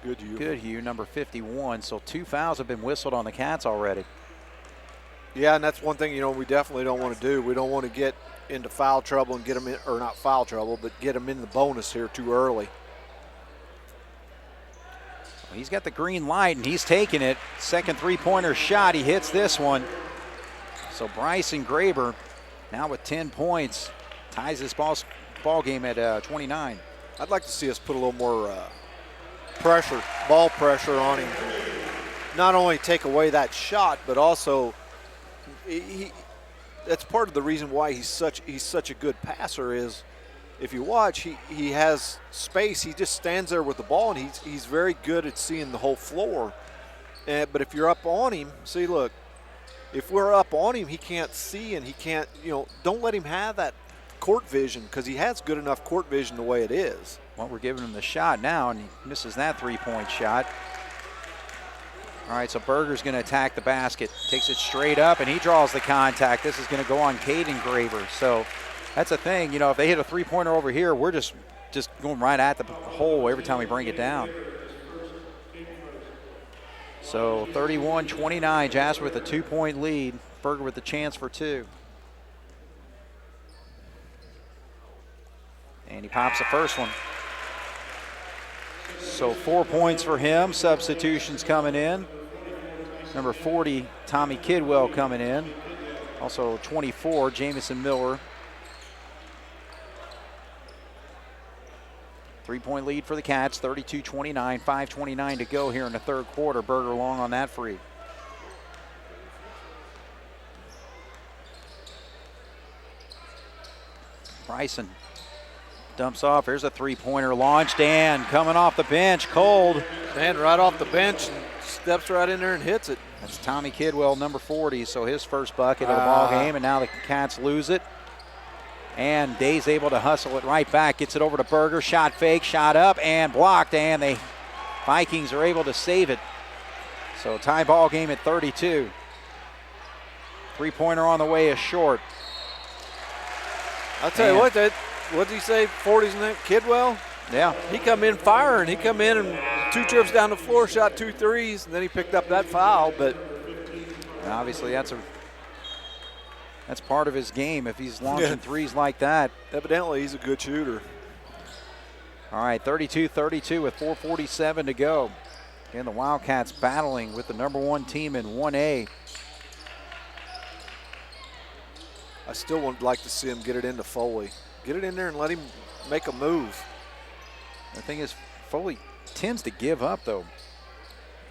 S2: Goodhue,
S1: number 51. So 2 fouls have been whistled on the Cats already.
S2: Yeah, and that's one thing, you know, we definitely don't want to do. We don't want to get into foul trouble and get them in, or not foul trouble, but get them in the bonus here too early.
S1: Well, he's got the green light, and he's taking it. Second 3-pointer shot. He hits this one. So Bryson Graber now with 10 points ties this ball game at 29.
S2: I'd like to see us put a little more ball pressure on him. Not only take away that shot, but also that's part of the reason why he's such a good passer is if you watch, he has space. He just stands there with the ball, and he's very good at seeing the whole floor. But if you're up on him, see, look, if we're up on him, he can't see, and he can't, you know, don't let him have that court vision because he has good enough court vision the way it is.
S1: Well, we're giving him the shot now, and he misses that 3-point shot. All right, so Berger's going to attack the basket. Takes it straight up, and he draws the contact. This is going to go on Caden Graber. So that's the thing. You know, if they hit a 3-pointer over here, we're just going right at the hole every time we bring it down. So 31-29, Jasper with a 2-point lead. Berger with the chance for 2. And he pops the first one. So 4 points for him. Substitutions coming in. Number 40, Tommy Kidwell coming in. Also 24, Jamison Miller. 3-point lead for the Cats, 32-29, 5:29 to go here in the third quarter. Berger long on that free. Bryson dumps off. Here's a 3-pointer launched, and coming off the bench, cold.
S2: Man, right off the bench, and steps right in there and hits it.
S1: That's Tommy Kidwell, number 40, so his first bucket of the ball game, and now the Cats lose it. And Day's able to hustle it right back, gets it over to Berger, shot fake, shot up, and blocked, and the Vikings are able to save it. So tie ball game at 32. 3-pointer on the way is short.
S2: I'll tell you what did he say, 40's name, Kidwell?
S1: Yeah.
S2: He come in firing. He come in and 2 trips down the floor, shot 2 threes, and then he picked up that foul. But
S1: obviously that's part of his game if he's launching threes like that.
S2: Evidently he's a good shooter.
S1: All right, 32-32 with 4:47 to go. Again, the Wildcats battling with the number 1 team in 1A.
S2: I still would like to see him get it into Foley. Get it in there and let him make a move.
S1: The thing is, Foley tends to give up, though.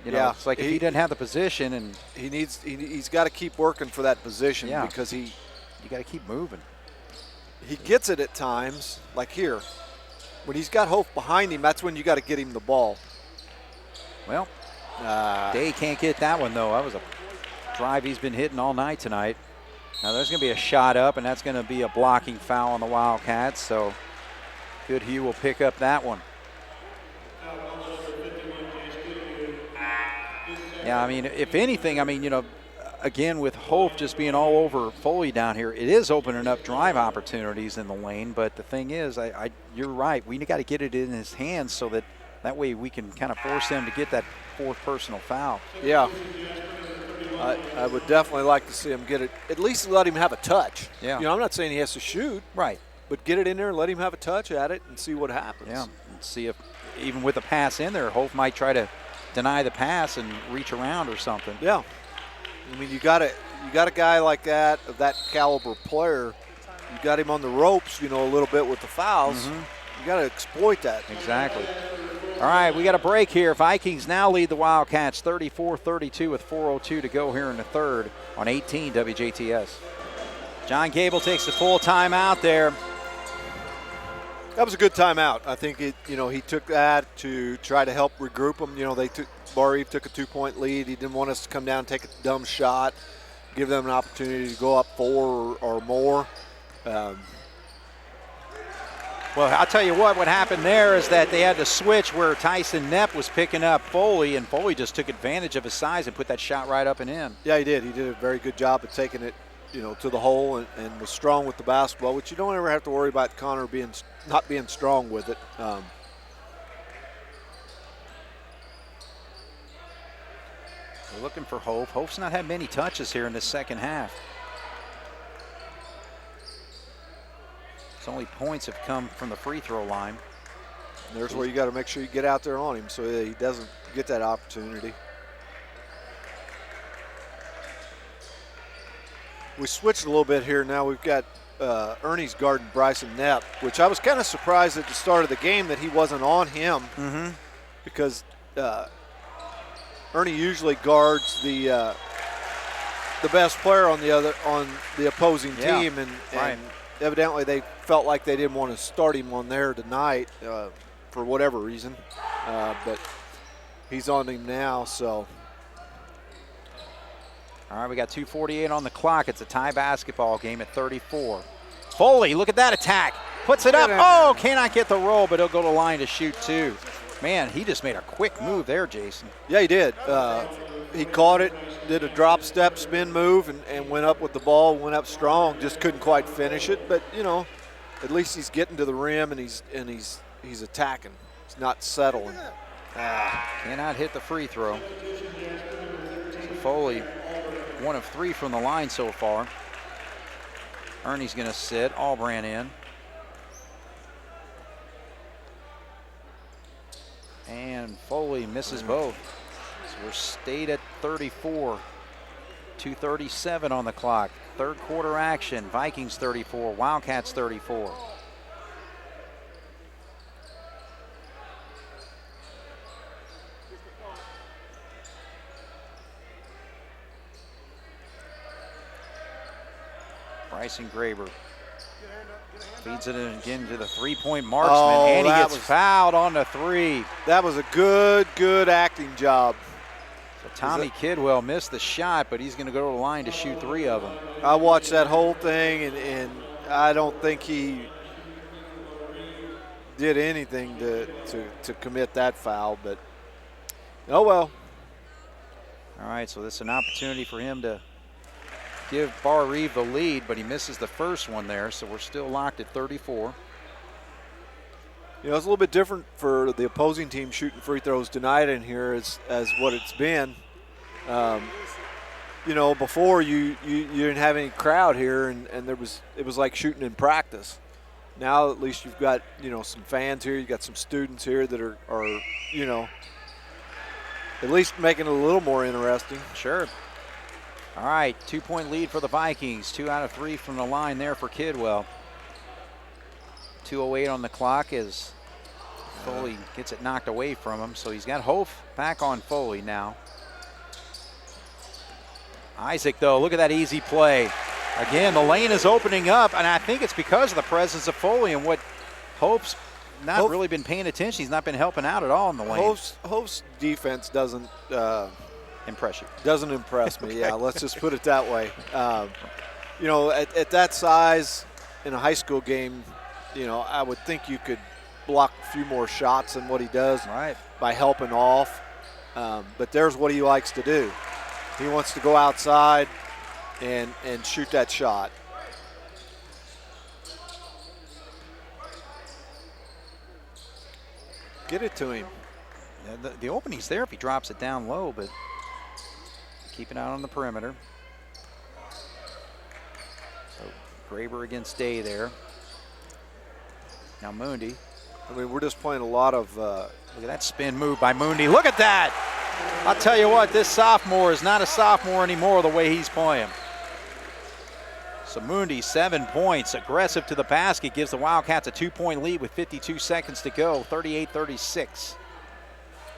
S1: You know,
S2: yeah,
S1: it's like if he doesn't have the position, and
S2: he's got to keep working for that position because you
S1: got to keep moving.
S2: He gets it at times, like here. When he's got Hope behind him, that's when you got to get him the ball.
S1: Well, Day can't get that one, though. That was a drive he's been hitting all night tonight. Now there's going to be a shot up, and that's going to be a blocking foul on the Wildcats. So Goodhue will pick up that one. Yeah, I mean, if anything, I mean, you know, again, with Hope just being all over Foley down here, it is opening up drive opportunities in the lane. But the thing is, you're right. We got to get it in his hands so that way we can kind of force him to get that fourth personal foul.
S2: Yeah. I would definitely like to see him get it, at least let him have a touch.
S1: Yeah.
S2: You know, I'm not saying he has to shoot.
S1: Right.
S2: But get it in there and let him have a touch at it and see what happens.
S1: Yeah, and see if even with a pass in there, Hope might try to deny the pass and reach around or something.
S2: Yeah. I mean, you got a guy like that, of that caliber player, you got him on the ropes, you know, a little bit with the fouls.
S1: Mm-hmm.
S2: You got to exploit that.
S1: Exactly. All right, we got a break here. Vikings now lead the Wildcats 34-32 with 4:02 to go here in the third on 18 WJTS. John Gable takes the full timeout there.
S2: That was a good timeout. I think he took that to try to help regroup them. You know, Barr took a 2-point lead. He didn't want us to come down and take a dumb shot, give them an opportunity to go up 4 or more.
S1: Well, I'll tell you what happened there is that they had to switch where Tyson Knepp was picking up Foley, and Foley just took advantage of his size and put that shot right up and in.
S2: Yeah, he did. He did a very good job of taking it, you know, to the hole and was strong with the basketball, which you don't ever have to worry about Connor not being strong with it. We're
S1: looking for Hope. Hope's not had many touches here in the second half. Only points have come from the free throw line.
S2: There's where you got to make sure you get out there on him so that he doesn't get that opportunity. We switched a little bit here. Now we've got Ernie's guarding Bryson Knepp, which I was kind of surprised at the start of the game that he wasn't on him, because Ernie usually guards the best player on the opposing team, and evidently they felt like they didn't want to start him on there tonight for whatever reason, but he's on him now. So,
S1: all right, we got 2:48 on the clock. It's a tie basketball game at 34. Foley, look at that attack. Puts it up. Oh, cannot get the roll, but he'll go to line to shoot two. Man, he just made a quick move there, Jason.
S2: Yeah, he did. He caught it, did a drop step spin move, and went up with the ball, went up strong, just couldn't quite finish it. But, you know, at least he's getting to the rim and he's attacking. He's not settling.
S1: Cannot hit the free throw. So Foley, 1 of 3 from the line so far. Ernie's going to sit. Albran in. And Foley misses both. So we're stayed at 34. 2:37 on the clock. Third quarter action. Vikings 34, Wildcats 34. Bryson Graber feeds it in again to the three-point marksman, and he gets fouled on the three.
S2: That was a good acting job.
S1: So Tommy Kidwell missed the shot, but he's going to go to the line to shoot 3 of them.
S2: I watched that whole thing, and I don't think he did anything to commit that foul, but oh well.
S1: All right, so this is an opportunity for him to give Barr Reeve the lead, but he misses the first one there, so we're still locked at 34.
S2: You know, it's a little bit different for the opposing team shooting free throws tonight in here as what it's been. You know, before you didn't have any crowd here, and it was like shooting in practice. Now at least you've got, you know, some fans here, you've got some students here that are you know, at least making it a little more interesting.
S1: Sure. All right, 2-point lead for the Vikings. 2 out of 3 from the line there for Kidwell. 2:08 on the clock as Foley gets it knocked away from him. So he's got Hof back on Foley now. Isaac, though, look at that easy play. Again, the lane is opening up, and I think it's because of the presence of Foley and what Hof's not really been paying attention. He's not been helping out at all in the lane.
S2: Hof's defense doesn't
S1: impress you.
S2: Doesn't impress me.
S1: Okay.
S2: Yeah, let's just put it that way. You know, at that size in a high school game, you know, I would think you could block a few more shots than what he does by helping off. But there's what he likes to do. He wants to go outside and shoot that shot. Get it to him.
S1: Yeah, the opening's there if he drops it down low, but keep it out on the perimeter. So Graber against Day there. Now Moondy.
S2: I mean, we're just playing a lot of.
S1: Look at that spin move by Moondy. Look at that. I'll tell you what, this sophomore is not a sophomore anymore the way he's playing. So Moondy, 7 points, aggressive to the basket, gives the Wildcats a 2-point lead with 52 seconds to go, 38-36.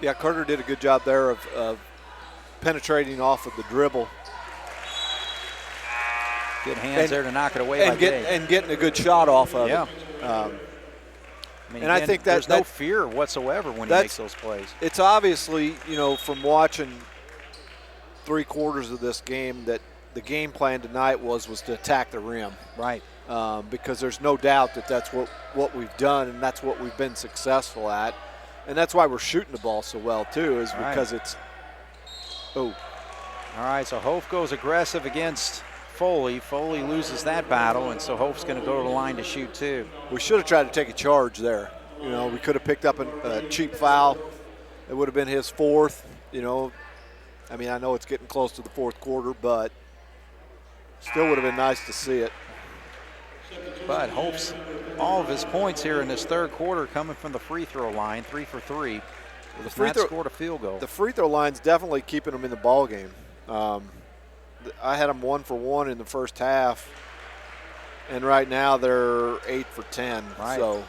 S2: Yeah, Carter did a good job there of penetrating off of the dribble.
S1: Good hands there to knock it away by Day.
S2: And getting a good shot off of it.
S1: I mean,
S2: and
S1: again,
S2: I think
S1: there's no fear whatsoever when he makes those plays.
S2: It's obviously, from watching 3 quarters of this game that the game plan tonight was to attack the rim.
S1: Right.
S2: Because there's no doubt that that's what we've done and that's what we've been successful at. And that's why we're shooting the ball so well, too, is because it's – oh.
S1: All right, so Hof goes aggressive against Foley. Foley loses that battle, and so Hof's going to go to the line to shoot, too.
S2: We should have tried to take a charge there. We could have picked up a cheap foul. It would have been his 4th, I mean, I know it's getting close to the 4th quarter, but still would have been nice to see it.
S1: But Hof's all of his points here in this 3rd quarter coming from the free throw line, 3 for 3. Well, the free throw scored a field goal.
S2: The free throw line's definitely keeping them in the ball game. I had them 1 for 1 in the first half, and right now they're 8 for 10.
S1: Right.
S2: So.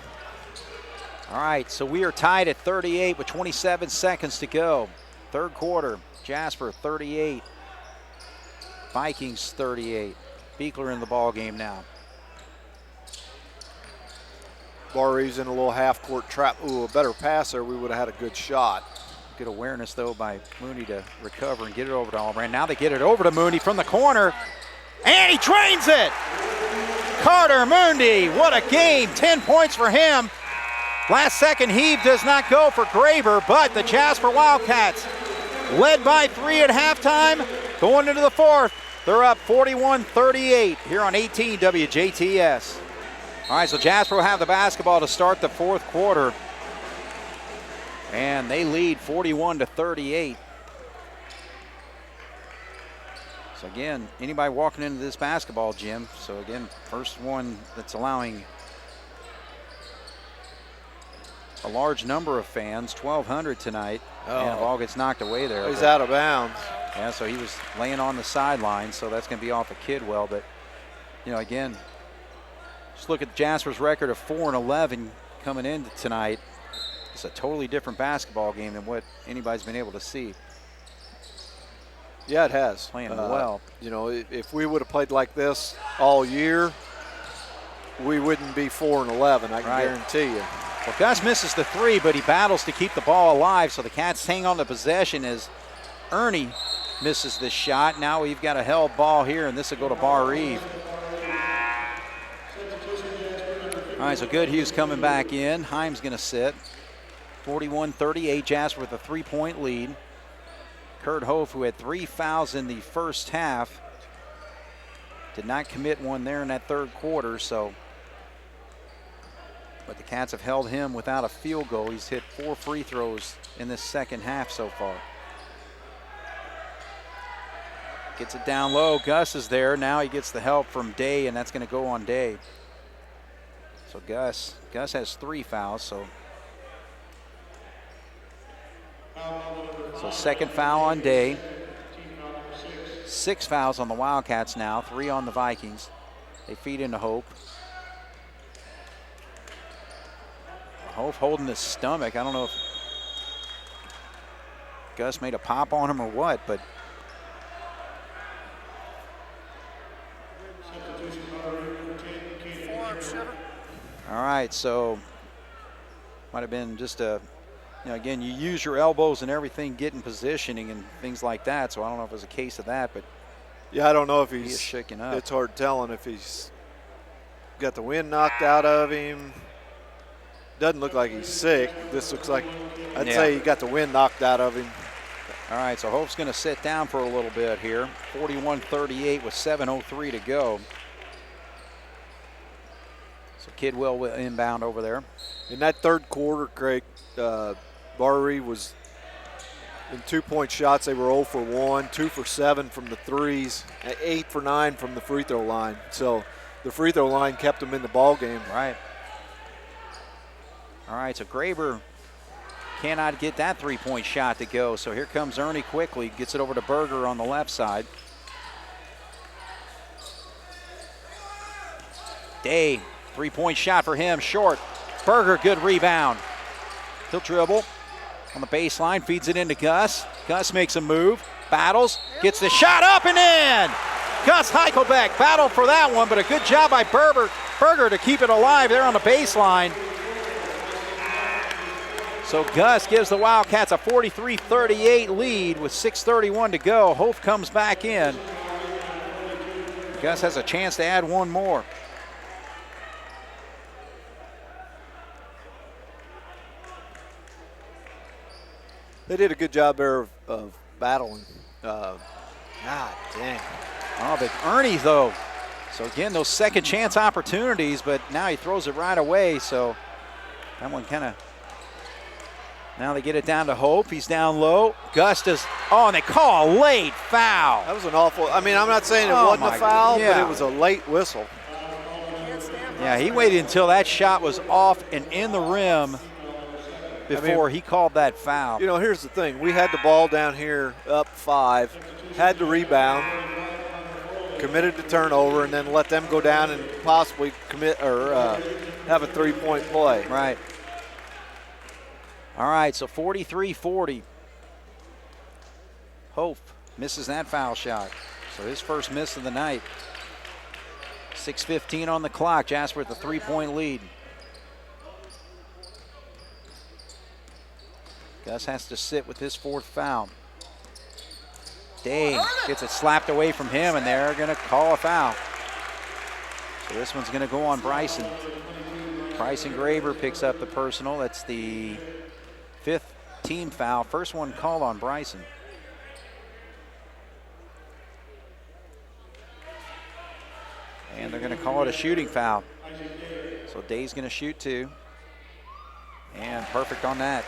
S1: All right, so we are tied at 38 with 27 seconds to go. 3rd quarter, Jasper 38, Vikings 38. Beekler in the ball game now.
S2: Barr in a little half-court trap. Ooh, a better passer. We would have had a good shot.
S1: Good awareness, though, by Mooney to recover and get it over to Allbrand. Now they get it over to Mooney from the corner, and he drains it! Carter Mooney, what a game. 10 points for him. Last second heave does not go for Graber, but the Jasper Wildcats led by 3 at halftime. Going into the 4th, they're up 41-38 here on 18 WJTS. All right, so Jasper will have the basketball to start the 4th quarter. And they lead 41-38. So again, anybody walking into this basketball gym, so again, first one that's allowing a large number of fans, 1,200 tonight, and the ball gets knocked away there.
S2: He's out of bounds.
S1: Yeah, so he was laying on the sideline, so that's going to be off of Kidwell. But, again, just look at Jasper's record of 4-11 coming into tonight. It's a totally different basketball game than what anybody's been able to see.
S2: Yeah, it has.
S1: Playing well.
S2: If we would have played like this all year, we wouldn't be 4-11, I can guarantee you.
S1: Well, Gus misses the 3, but he battles to keep the ball alive, so the Cats hang on to possession as Ernie misses this shot. Now we've got a held ball here, and this will go to Barr Reeve. All right, so Goodhue's coming back in. Himes going to sit. 41-38, Jasper with a 3-point lead. Kurt Hof, who had 3 fouls in the first half, did not commit one there in that 3rd quarter, so. But the Cats have held him without a field goal. He's hit 4 free throws in this 2nd half so far. Gets it down low. Gus is there. Now he gets the help from Day, and that's going to go on Day. So Gus has 3 fouls. So 2nd foul on Day. 6 fouls on the Wildcats now. 3 on the Vikings. They feed into Hope. Hope holding his stomach. I don't know if Gus made a pop on him or what, but all right, so might have been just again, you use your elbows and everything, getting positioning and things like that, so I don't know if it was a case of that, but
S2: yeah, I don't know if he's
S1: shaking up.
S2: It's hard telling if he's got the wind knocked out of him. Doesn't look like he's sick. This looks like, I'd say he got the wind knocked out of him.
S1: All right, so Hope's going to sit down for a little bit here. 41-38 with 7:03 to go. So Kidwell will inbound over there.
S2: In that third quarter, Craig, Barr was in 2-point shots. They were 0 for 1, 2 for 7 from the threes, 8 for 9 from the free throw line. So the free throw line kept them in the ball game.
S1: Right. All right, so Graber cannot get that 3-point shot to go. So here comes Ernie quickly, gets it over to Berger on the left side. Day, 3-point shot for him, short. Berger, good rebound. He'll dribble on the baseline, feeds it into Gus. Gus makes a move, battles, gets the shot up and in. Gus Heichelbeck battled for that one, but a good job by Berger to keep it alive there on the baseline. So Gus gives the Wildcats a 43-38 lead with 6:31 to go. Hope comes back in. Gus has a chance to add one more.
S2: They did a good job there of battling. God dang.
S1: Oh, but Ernie, though. So, again, those second chance opportunities, but now he throws it right away. So, that one kind of. Now they get it down to Hope. He's down low. Gus does. Oh, and they call a late foul.
S2: That was an awful. I mean, I'm not saying it wasn't a foul, but it was a late whistle.
S1: Yeah, he waited until that shot was off and in the rim before he called that foul.
S2: You know, here's the thing. We had the ball down here up 5, had the rebound, committed to turnover, and then let them go down and possibly commit or have a 3-point play.
S1: Right. All right, so 43-40. Hope misses that foul shot. So his first miss of the night. 6:15 on the clock. Jasper with the 3-point lead. Gus has to sit with his 4th foul. Day gets it slapped away from him, and they're going to call a foul. So this one's going to go on Bryson. Bryson Graber picks up the personal. That's the 5th team foul. First one called on Bryson. And they're going to call it a shooting foul. So Day's going to shoot 2. And perfect on that.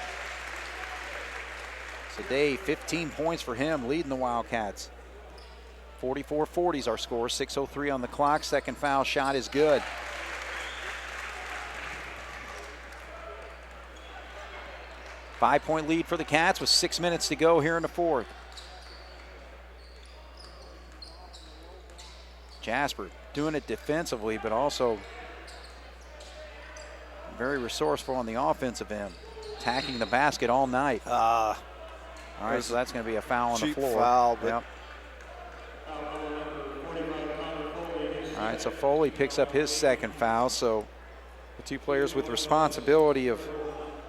S1: So Day, 15 points for him, leading the Wildcats. 44-40 is our score, 6:03 on the clock. Second foul shot is good. Five-point lead for the Cats with 6 minutes to go here in the 4th. Jasper doing it defensively, but also very resourceful on the offensive end, attacking the basket all night. All right, so that's going to be a foul on the floor.
S2: Foul, but
S1: yep. All right, so Foley picks up his 2nd foul. So the 2 players with responsibility of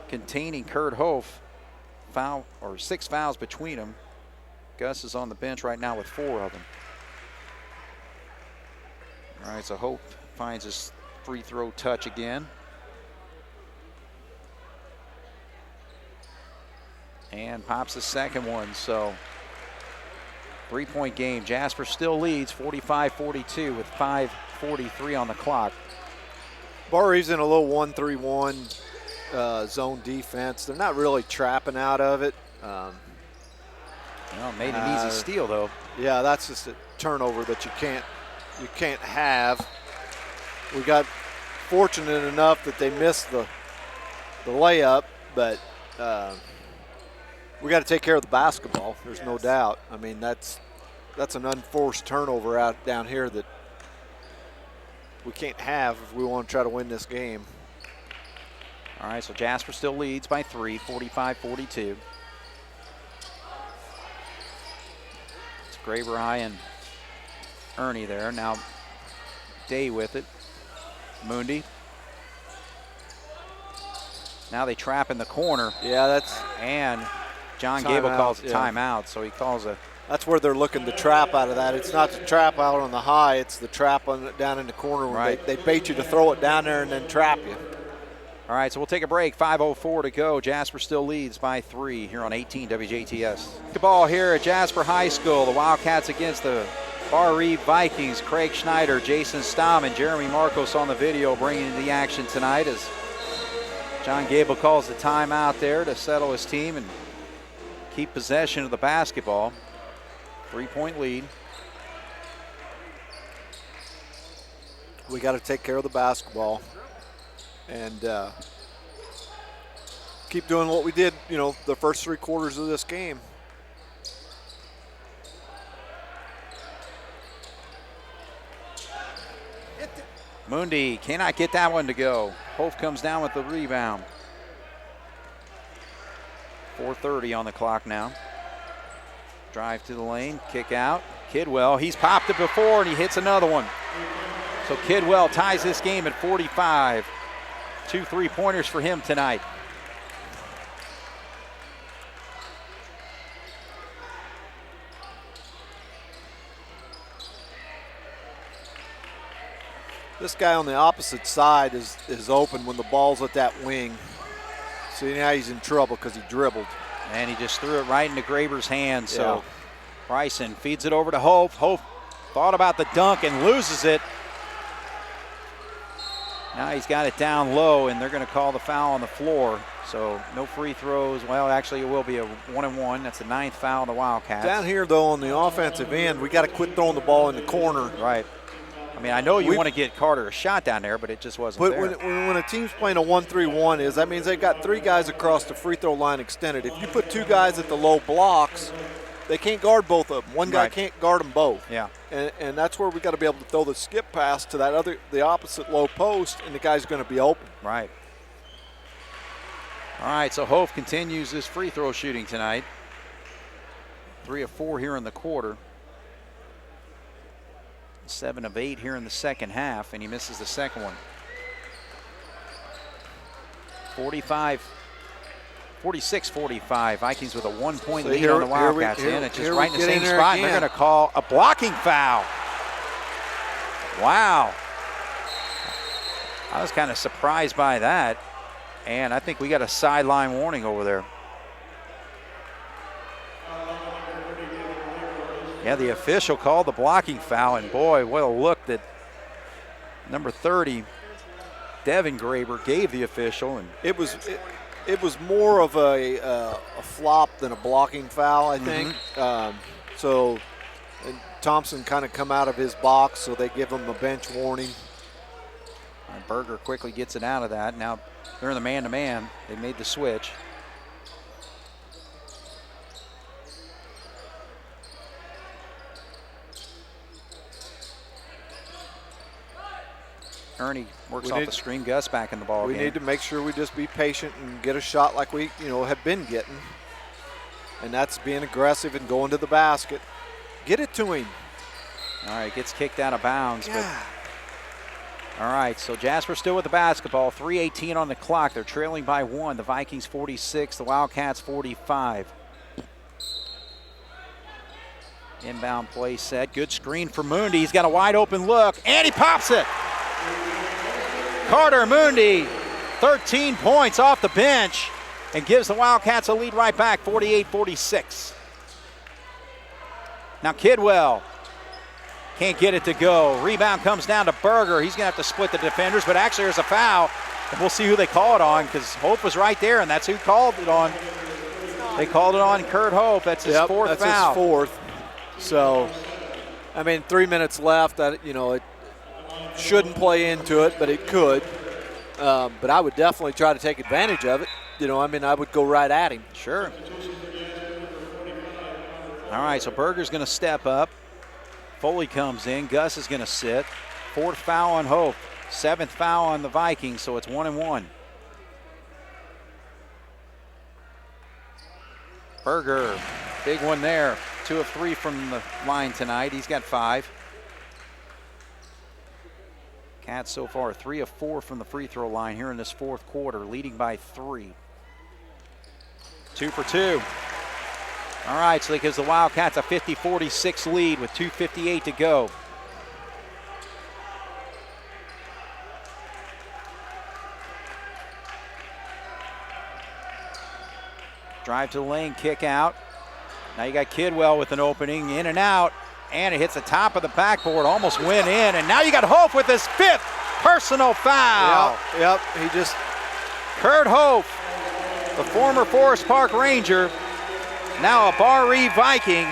S1: containing Kurt Hof, 6 fouls between them. Gus is on the bench right now with 4 of them. All right, so Hope finds his free throw touch again. And pops the second one. So 3-point game. Jasper still leads 45-42 with 5:43 on the clock.
S2: Barry's in a little 1-3-1 zone defense. They're not really trapping out of it.
S1: Made an easy steal though.
S2: Yeah, that's just a turnover that you can't have. We got fortunate enough that they missed the layup, but we got to take care of the basketball. There's no doubt. I mean, that's an unforced turnover out down here that we can't have if we want to try to win this game.
S1: All right, so Jasper still leads by 3, 45-42. It's Graber High and Ernie there. Now Day with it. Mundi. Now they trap in the corner.
S2: Yeah,
S1: and John Gable calls a timeout, so he calls a.
S2: That's where they're looking to trap out of that. It's not the trap out on the high, it's the trap down in the corner where they bait you to throw it down there and then trap you.
S1: All right, so we'll take a break. 5:04 to go. Jasper still leads by 3 here on 18 WJTS. The ball here at Jasper High School. The Wildcats against the Barr Reeve Vikings. Craig Schneider, Jason Stamm, and Jeremy Marcos on the video bringing the action tonight as John Gable calls the timeout there to settle his team and keep possession of the basketball. 3-point lead.
S2: We got to take care of the basketball and keep doing what we did, the first 3 quarters of this game.
S1: Mundi cannot get that one to go. Hof comes down with the rebound. 4:30 on the clock now. Drive to the lane, kick out. Kidwell, he's popped it before and he hits another one. So Kidwell ties this game at 45. 2 3-pointers for him tonight.
S2: This guy on the opposite side is open when the ball's at that wing. So now he's in trouble because he dribbled.
S1: And he just threw it right into Graber's hands. So Bryson feeds it over to Hof. Hof thought about the dunk and loses it. Now he's got it down low, and they're going to call the foul on the floor. So no free throws. Well, actually, it will be a 1-and-1. That's the 9th foul of the Wildcats.
S2: Down here, though, on the offensive end, we got to quit throwing the ball in the corner.
S1: Right. I mean, I know you want to get Carter a shot down there, but it just wasn't there.
S2: But when a team's playing a 1-3-1 that means they've got 3 guys across the free throw line extended. If you put 2 guys at the low blocks, they can't guard both of them. One guy can't guard them both.
S1: Yeah.
S2: And that's where we got to be able to throw the skip pass to the opposite low post, and the guy's going to be open.
S1: Right. All right, so Hof continues his free throw shooting tonight. 3 of 4 here in the quarter. 7 of 8 here in the second half, and he misses the second one. 46-45. Vikings with a 1-point lead on the Wildcats. It's just right in the same spot, and they're going to call a blocking foul. Wow. I was kind of surprised by that, and I think we got a sideline warning over there. Yeah, the official called the blocking foul, and boy, what a look that number 30, Devin Graber, gave the official. And
S2: it was more of a flop than a blocking foul, I think. So Thompson kind of come out of his box, so they give him a bench warning.
S1: And Berger quickly gets it out of that. Now they're in the man-to-man. They made the switch. Ernie works off the screen. Gus back in the ball game.
S2: We need to make sure we just be patient and get a shot like we have been getting. And that's being aggressive and going to the basket. Get it to him.
S1: All right, gets kicked out of bounds. But all right, so Jasper still with the basketball. 3:18 on the clock. They're trailing by 1. The Vikings 46, the Wildcats 45. Inbound play set. Good screen for Mundi. He's got a wide open look, and he pops it. Carter Mundi, 13 points off the bench, and gives the Wildcats a lead right back, 48-46. Now Kidwell can't get it to go. Rebound comes down to Berger. He's going to have to split the defenders, but actually there's a foul. And we'll see who they call it on, because Hope was right there, and that's who called it on. They called it on Kurt Hope. That's his fourth foul.
S2: His fourth. So, 3 minutes left. It shouldn't play into it, but it could. But I would definitely try to take advantage of it. I would go right at him.
S1: Sure. All right, so Berger's going to step up. Foley comes in. Gus is going to sit. 4th foul on Hope. 7th foul on the Vikings, so it's 1-1. Berger, big one there. 2 of 3 from the line tonight. He's got 5. Cats so far 3 of 4 from the free throw line here in this 4th quarter, leading by 3. 2 for 2. All right, so that gives the Wildcats a 50-46 lead with 2:58 to go. Drive to the lane, kick out. Now you got Kidwell with an opening, in and out, and it hits the top of the backboard, almost went in, and now you got Hope with his 5th personal foul.
S2: Yep, he just...
S1: Kurt Hope, the former Forest Park Ranger, now a Barr Reeve Viking,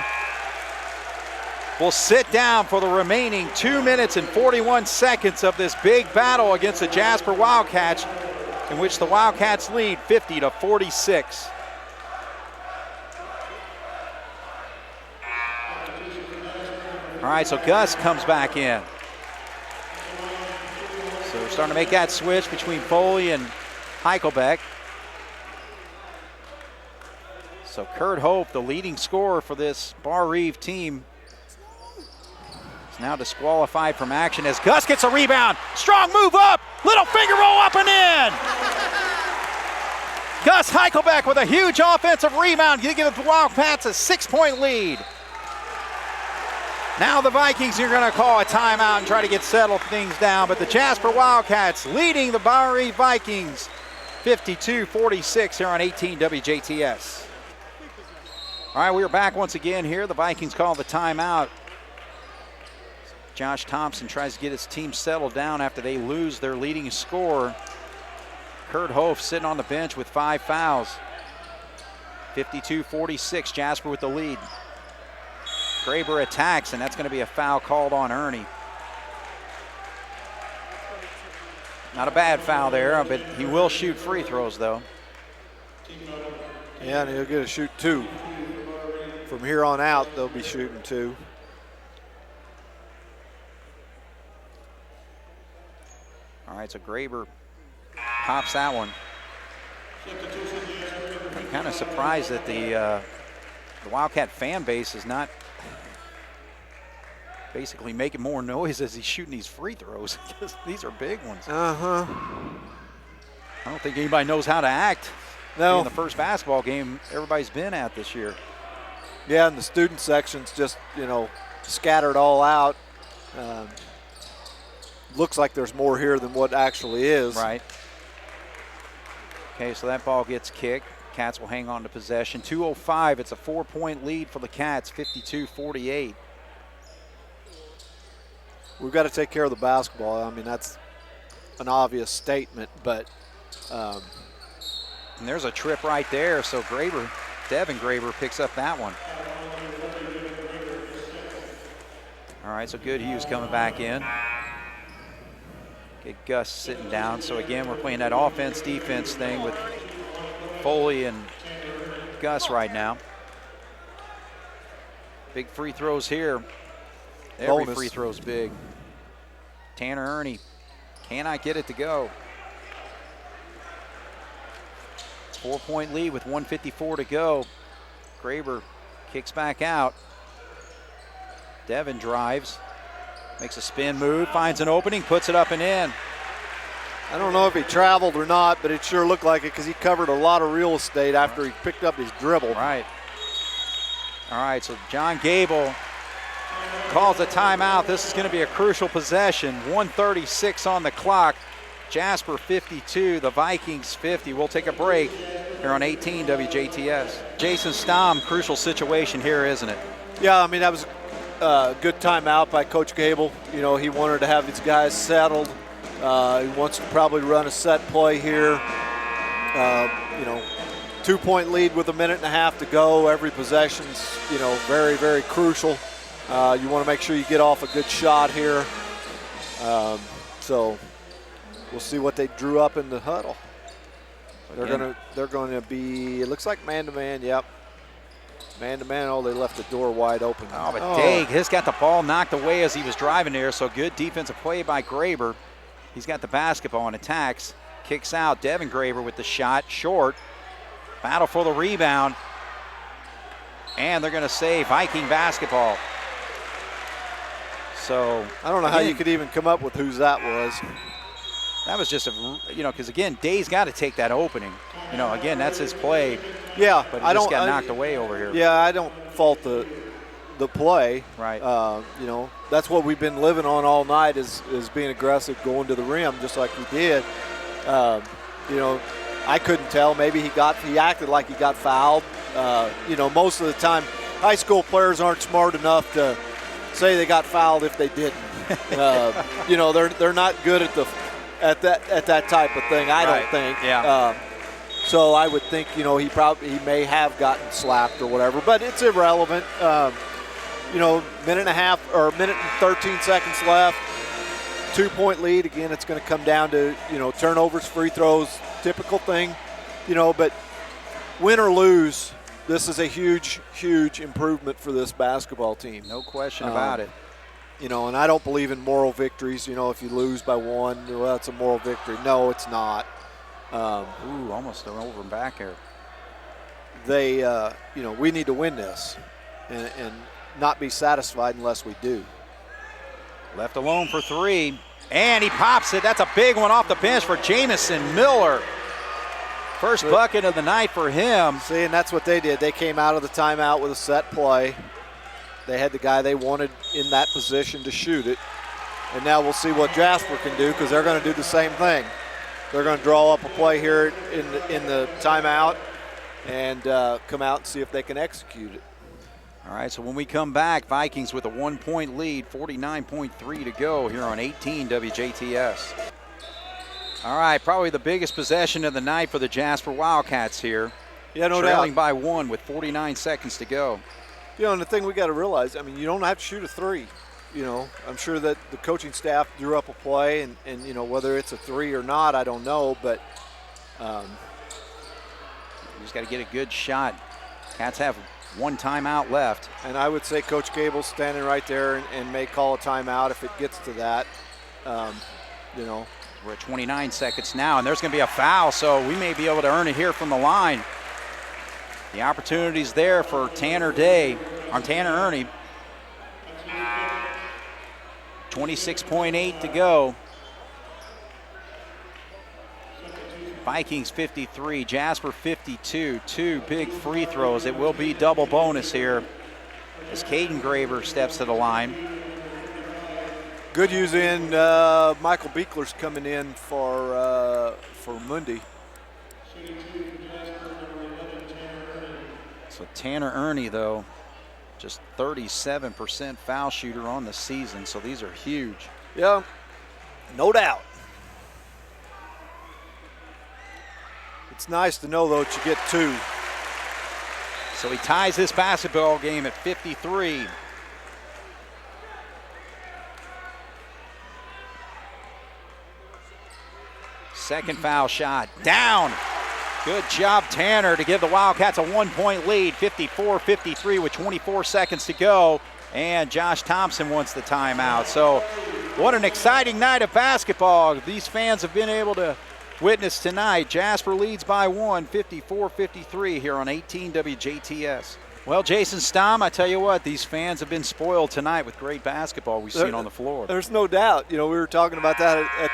S1: will sit down for the remaining 2 minutes and 41 seconds of this big battle against the Jasper Wildcats, in which the Wildcats lead 50-46. All right, so Gus comes back in. So we're starting to make that switch between Foley and Heichelbeck. So Kurt Hope, the leading scorer for this Barr Reeve team, is now disqualified from action as Gus gets a rebound. Strong move up, little finger roll up and in. Gus Heichelbeck with a huge offensive rebound. You give the Wildcats a 6-point lead. Now the Vikings are going to call a timeout and try to get settled things down, but the Jasper Wildcats leading the Barr Reeve Vikings 52-46 here on 18 WJTS. All right, we are back once again here. The Vikings call the timeout. Josh Thompson tries to get his team settled down after they lose their leading scorer. Kurt Hope sitting on the bench with 5 fouls. 52-46, Jasper with the lead. Graber attacks, and that's going to be a foul called on Ernie. Not a bad foul there, but he will shoot free throws, though.
S2: Yeah, and he'll get to shoot 2. From here on out, they'll be shooting 2.
S1: All right, so Graber pops that one. I'm kind of surprised that the Wildcat fan base is not basically making more noise as he's shooting these free throws. These are big ones.
S2: Uh-huh.
S1: I don't think anybody knows how to act.
S2: No.
S1: In the first basketball game everybody's been at this year.
S2: Yeah, and the student section's just, scattered all out. Looks like there's more here than what actually is.
S1: Right. Okay, so that ball gets kicked. Cats will hang on to possession. 2:05, it's a 4-point lead for the Cats, 52-48.
S2: We've got to take care of the basketball. I mean, that's an obvious statement, but.
S1: And there's a trip right there, so Devin Graber picks up that one. All right, so Good Hughes coming back in. Get Gus sitting down. So again, we're playing that offense-defense thing with Foley and Gus right now. Big free throws here. Every free throw's big. Tanner Ernie cannot get it to go. 4-point lead with 1:54 to go. Graber kicks back out. Devin drives, makes a spin move, finds an opening, puts it up and in.
S2: I don't know if he traveled or not, but it sure looked like it because he covered a lot of real estate after he picked up his dribble.
S1: Right. All right, so John Gable calls a timeout. This is going to be a crucial possession. 1:36 on the clock. Jasper 52, the Vikings 50. We'll take a break here on 18 WJTS. Jason Stamm, crucial situation here, isn't it?
S2: Yeah, I mean, that was a good timeout by Coach Gable. He wanted to have these guys settled. He wants to probably run a set play here. 2-point lead with 1.5 minutes to go. Every possession's, very, very crucial. You want to make sure you get off a good shot here. So we'll see what they drew up in the huddle. They're gonna be, it looks like man-to-man, yep. Man-to-man, oh, they left the door wide open.
S1: Oh, but Daig has got the ball knocked away as he was driving there, so good defensive play by Graber. He's got the basketball and attacks. Kicks out, Devin Graber with the shot, short. Battle for the rebound. And they're gonna say Viking basketball. So
S2: I don't know how you could even come up with whose that was.
S1: That was just because again, Day's got to take that opening. Again, that's his play.
S2: Yeah,
S1: but he just got knocked away over here.
S2: Yeah, I don't fault the play.
S1: Right.
S2: That's what we've been living on all night is being aggressive, going to the rim, just like we did. I couldn't tell. Maybe he acted like he got fouled. You know, most of the time, high school players aren't smart enough to say they got fouled if they didn't. You know, they're not good at that type of thing. I don't think.
S1: Yeah.
S2: So I would think, you know, he may have gotten slapped or whatever, but it's irrelevant. You know, minute and a half or minute and 13 seconds left. 2-point lead. Again, it's going to come down to, you know, turnovers, free throws, typical thing, you know, but win or lose, this is a huge, huge improvement for this basketball team.
S1: No question about it.
S2: You know, and I don't believe in moral victories. You know, if you lose by one, well, it's a moral victory. No, it's not.
S1: Ooh, almost an over and back here.
S2: They, you know, we need to win this and not be satisfied unless we do.
S1: Left alone for three, and he pops it. That's a big one off the bench for Jamison Miller. First bucket of the night for him.
S2: See, and that's what they did. They came out of the timeout with a set play. They had the guy they wanted in that position to shoot it. And now we'll see what Jasper can do, because they're going to do the same thing. They're going to draw up a play here in the timeout and come out and see if they can execute it.
S1: All right, so when we come back, Vikings with a 1-point lead, 49.3 to go here on 18 WJTS. All right, probably the biggest possession of the night for the Jasper Wildcats here.
S2: Yeah, no
S1: trailing
S2: doubt.
S1: by one with 49 seconds to go.
S2: You know, and the thing we got to realize, I mean, you don't have to shoot a three. You know, I'm sure that the coaching staff drew up a play, and you know, whether it's a three or not, I don't know, but
S1: you just got to get a good shot. Cats have one timeout left.
S2: And I would say Coach Gable's standing right there and may call a timeout if it gets to that. You know,
S1: we're at 29 seconds now, and there's going to be a foul, so we may be able to earn it here from the line. The opportunity's there for Tanner Ernie. 26.8 to go. Vikings 53, Jasper 52. Two big free throws. It will be double bonus here as Caden Graver steps to the line.
S2: Good use in. Michael Beekler's coming in for Mundy.
S1: So Tanner Ernie, though, just 37% foul shooter on the season, so these are huge.
S2: Yeah, no doubt. It's nice to know, though, that you get two.
S1: So he ties this basketball game at 53. Second foul shot, down. Good job, Tanner, to give the Wildcats a 1-point lead, 54-53 with 24 seconds to go. And Josh Thompson wants the timeout. So what an exciting night of basketball these fans have been able to witness tonight. Jasper leads by one, 54-53 here on 18 WJTS. Well, Jason Stamm, I tell you what, these fans have been spoiled tonight with great basketball we've seen on the floor.
S2: There's no doubt. You know, we were talking about that at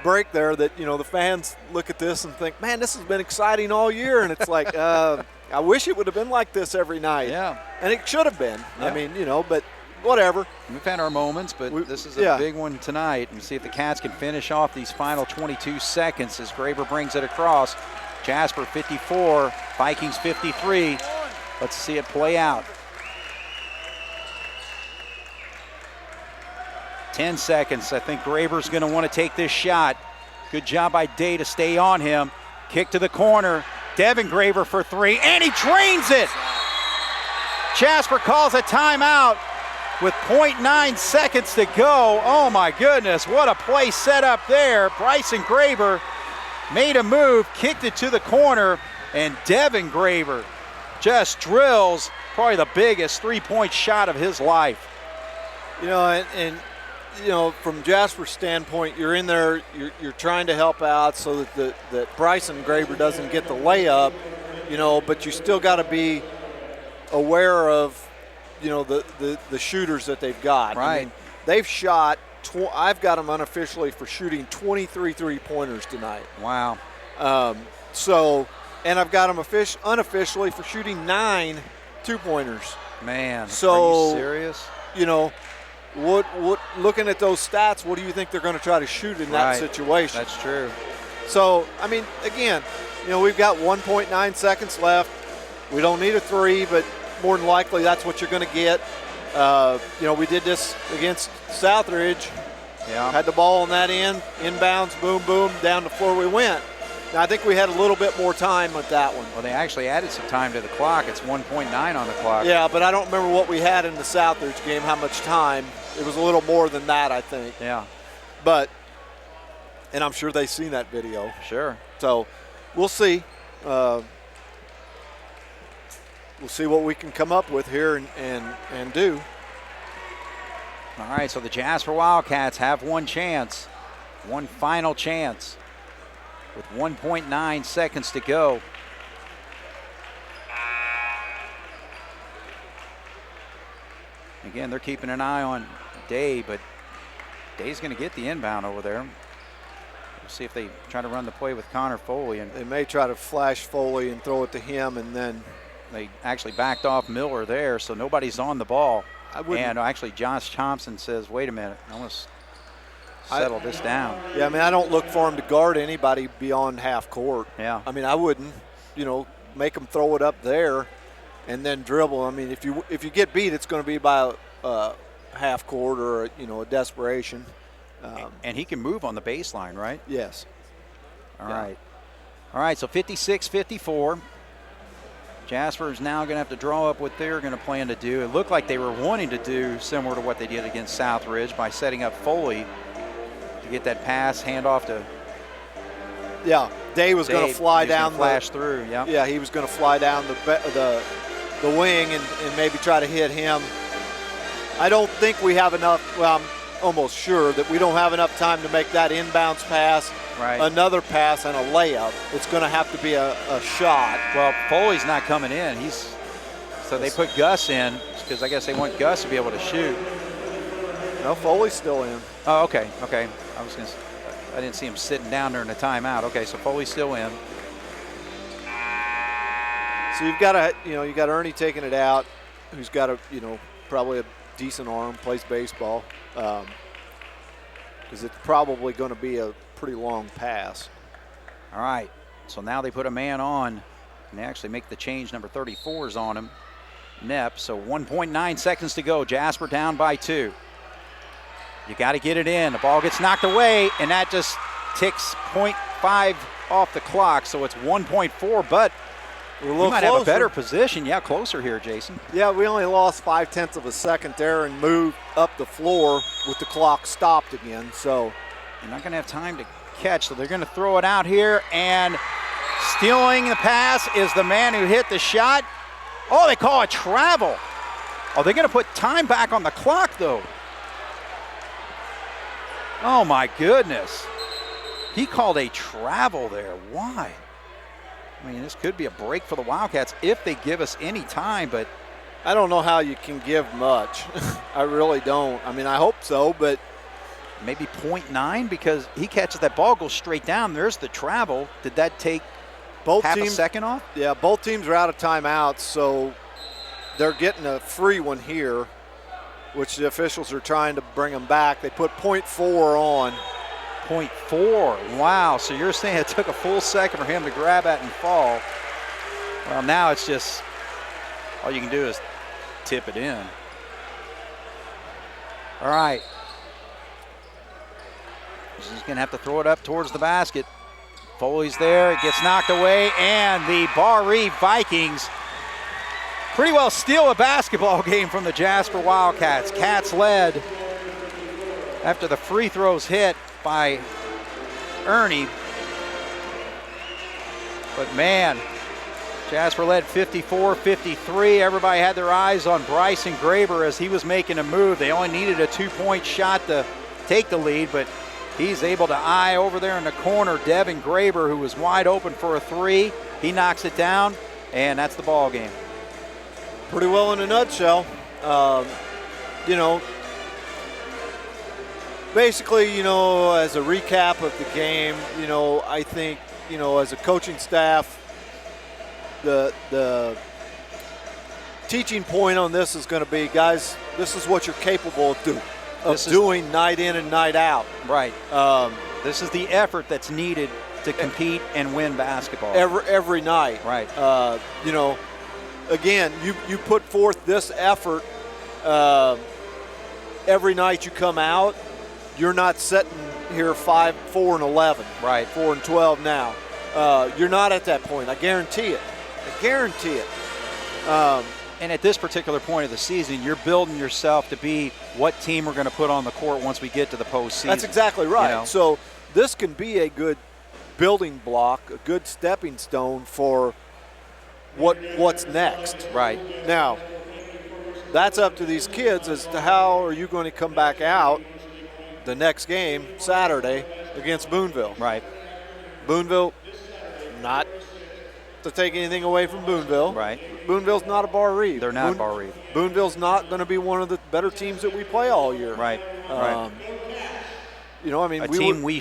S2: break there, that, you know, the fans look at this and think, man, this has been exciting all year. And it's like, I wish it would have been like this every night.
S1: Yeah.
S2: And it should have been.
S1: Yeah.
S2: I mean, you know, but whatever.
S1: We've had our moments, but this is a big one tonight. And see if the Cats can finish off these final 22 seconds as Graber brings it across. Jasper 54, Vikings 53. Let's see it play out. 10 seconds. I think Graber's going to want to take this shot. Good job by Day to stay on him. Kick to the corner. Devin Graber for three, and he drains it. Jasper calls a timeout with 0.9 seconds to go. Oh my goodness, what a play set up there. Bryson Graber made a move, kicked it to the corner, and Devin Graber just drills probably the biggest three-point shot of his life.
S2: You know, and you know, from Jasper's standpoint, you're in there, you're trying to help out so that Bryson Graber doesn't get the layup, you know, but you still got to be aware of, you know, the shooters that they've got.
S1: Right.
S2: I mean, they've shot, I've got them unofficially for shooting 23 three-pointers tonight.
S1: Wow.
S2: So, and I've got them unofficially for shooting 9 two-pointers.
S1: Man,
S2: so,
S1: are you serious?
S2: You know, what looking at those stats, what do you think they're going to try to shoot in that situation?
S1: That's true.
S2: So, I mean, again, we've got 1.9 seconds left. We don't need a 3, but more than likely that's what you're going to get. We did this against Southridge.
S1: Yeah.
S2: Had the ball on that end, inbounds, boom, boom, down the floor we went. Now, I think we had a little bit more time with that one.
S1: Well, they actually added some time to the clock. It's 1.9 on the clock.
S2: Yeah, but I don't remember what we had in the Southridge game, how much time. It was a little more than that, I think.
S1: Yeah.
S2: And I'm sure they've seen that video.
S1: Sure.
S2: So we'll see. We'll see what we can come up with here and do.
S1: All right, so the Jasper Wildcats have one chance, one final chance with 1.9 seconds to go. Again, they're keeping an eye on Day, but Day's going to get the inbound over there. We'll see if they try to run the play with Connor Foley. And
S2: they may try to flash Foley and throw it to him, and then
S1: they actually backed off Miller there, so nobody's on the ball. And actually, Josh Thompson says, wait a minute, I want to settle this down.
S2: Yeah, I mean, I don't look for him to guard anybody beyond half court.
S1: Yeah.
S2: I mean, I wouldn't, make them throw it up there and then dribble. I mean, if you get beat, it's going to be by half court or, a desperation.
S1: And he can move on the baseline, right?
S2: Yes.
S1: All right, so 56-54. Jasper is now going to have to draw up what they're going to plan to do. It looked like they were wanting to do similar to what they did against Southridge by setting up Foley to get that pass, handoff to.
S2: Yeah, Day was going to fly down,
S1: flash through. Yeah.
S2: Yeah, he was going to fly down the wing and maybe try to hit him. I don't think we have enough. Well, I'm almost sure that we don't have enough time to make that inbounds pass.
S1: Right.
S2: Another pass and a layup. It's going to have to be a shot.
S1: Well, Foley's not coming in. So they put Gus in because I guess they want Gus to be able to shoot.
S2: No, Foley's still in.
S1: Oh, okay. I didn't see him sitting down during the timeout. Okay, so Foley's still in.
S2: So you've got you got Ernie taking it out, who's got probably a decent arm, plays baseball. Because it's probably going to be a pretty long pass.
S1: All right, so now they put a man on, and they actually make the change. Number 34 is on him, Nepp. So 1.9 seconds to go. Jasper down by 2. You got to get it in. The ball gets knocked away, and that just ticks 0.5 off the clock. So it's 1.4, but we might have a better position. Yeah, closer here, Jason.
S2: Yeah, we only lost 0.5 of a second there and moved up the floor with the clock stopped again. So
S1: you're not going to have time to catch, so they're going to throw it out here, and stealing the pass is the man who hit the shot. Oh, they call it travel. Oh, they're going to put time back on the clock, though. Oh, my goodness. He called a travel there. Why? I mean, this could be a break for the Wildcats if they give us any time, but
S2: I don't know how you can give much. I really don't. I mean, I hope so, but
S1: maybe 0.9 because he catches that ball, goes straight down. There's the travel. Did that take half a second off?
S2: Yeah, both teams are out of timeouts, so they're getting a free one here, which the officials are trying to bring them back. They put 0.4 on.
S1: 0.4. Wow. So you're saying it took a full second for him to grab it and fall. Well, now it's just all you can do is tip it in. All right. He's going to have to throw it up towards the basket. Foley's there. It gets knocked away, and the Barr Reeve Vikings pretty well steal a basketball game from the Jasper Wildcats. Cats led after the free throws hit by Ernie. But man, Jasper led 54-53. Everybody had their eyes on Bryson Graber as he was making a move. They only needed a 2-point shot to take the lead, but he's able to eye over there in the corner Devin Graber, who was wide open for a 3. He knocks it down, and that's the ball game.
S2: Pretty well in a nutshell. Basically, as a recap of the game, I think, as a coaching staff, the teaching point on this is going to be, guys, this is what you're capable of doing night in and night out.
S1: Right. This is the effort that's needed to compete and win basketball.
S2: Every night.
S1: Right.
S2: You know, again, you put forth this effort every night you come out. You're not sitting here 4-11.
S1: Right.
S2: 4-12 now. You're not at that point. I guarantee it. I guarantee it.
S1: And at this particular point of the season, you're building yourself to be what team we're going to put on the court once we get to the postseason.
S2: That's exactly right.
S1: You know?
S2: So this can be a good building block, a good stepping stone for what's next.
S1: Right.
S2: Now, that's up to these kids as to how are you going to come back out the next game, Saturday, against Boonville.
S1: Right.
S2: Boonville, not to take anything away from Boonville.
S1: Right.
S2: Boonville's not a Bar Reeve.
S1: They're not Bar Reeve.
S2: Boonville's not going to be one of the better teams that we play all year.
S1: Right. Right.
S2: You know, I mean,
S1: a team we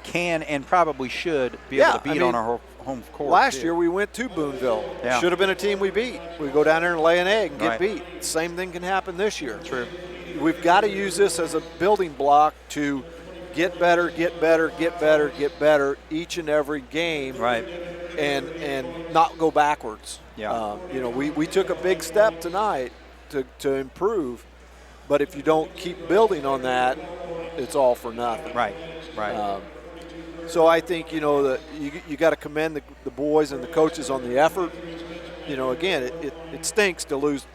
S1: can and probably should be able to beat on our home court.
S2: Last year we went to Boonville.
S1: Yeah.
S2: Should have been a team we beat. We go down there and lay an egg and get
S1: Right.
S2: beat. Same thing can happen this year.
S1: True.
S2: We've got to use this as a building block to get better, get better, get better, get better each and every game.
S1: Right.
S2: And not go backwards.
S1: Yeah.
S2: You know, we took a big step tonight to improve, but if you don't keep building on that, it's all for nothing.
S1: Right. Right.
S2: So I think, you know, that you got to commend the boys and the coaches on the effort. You know, again, it stinks to lose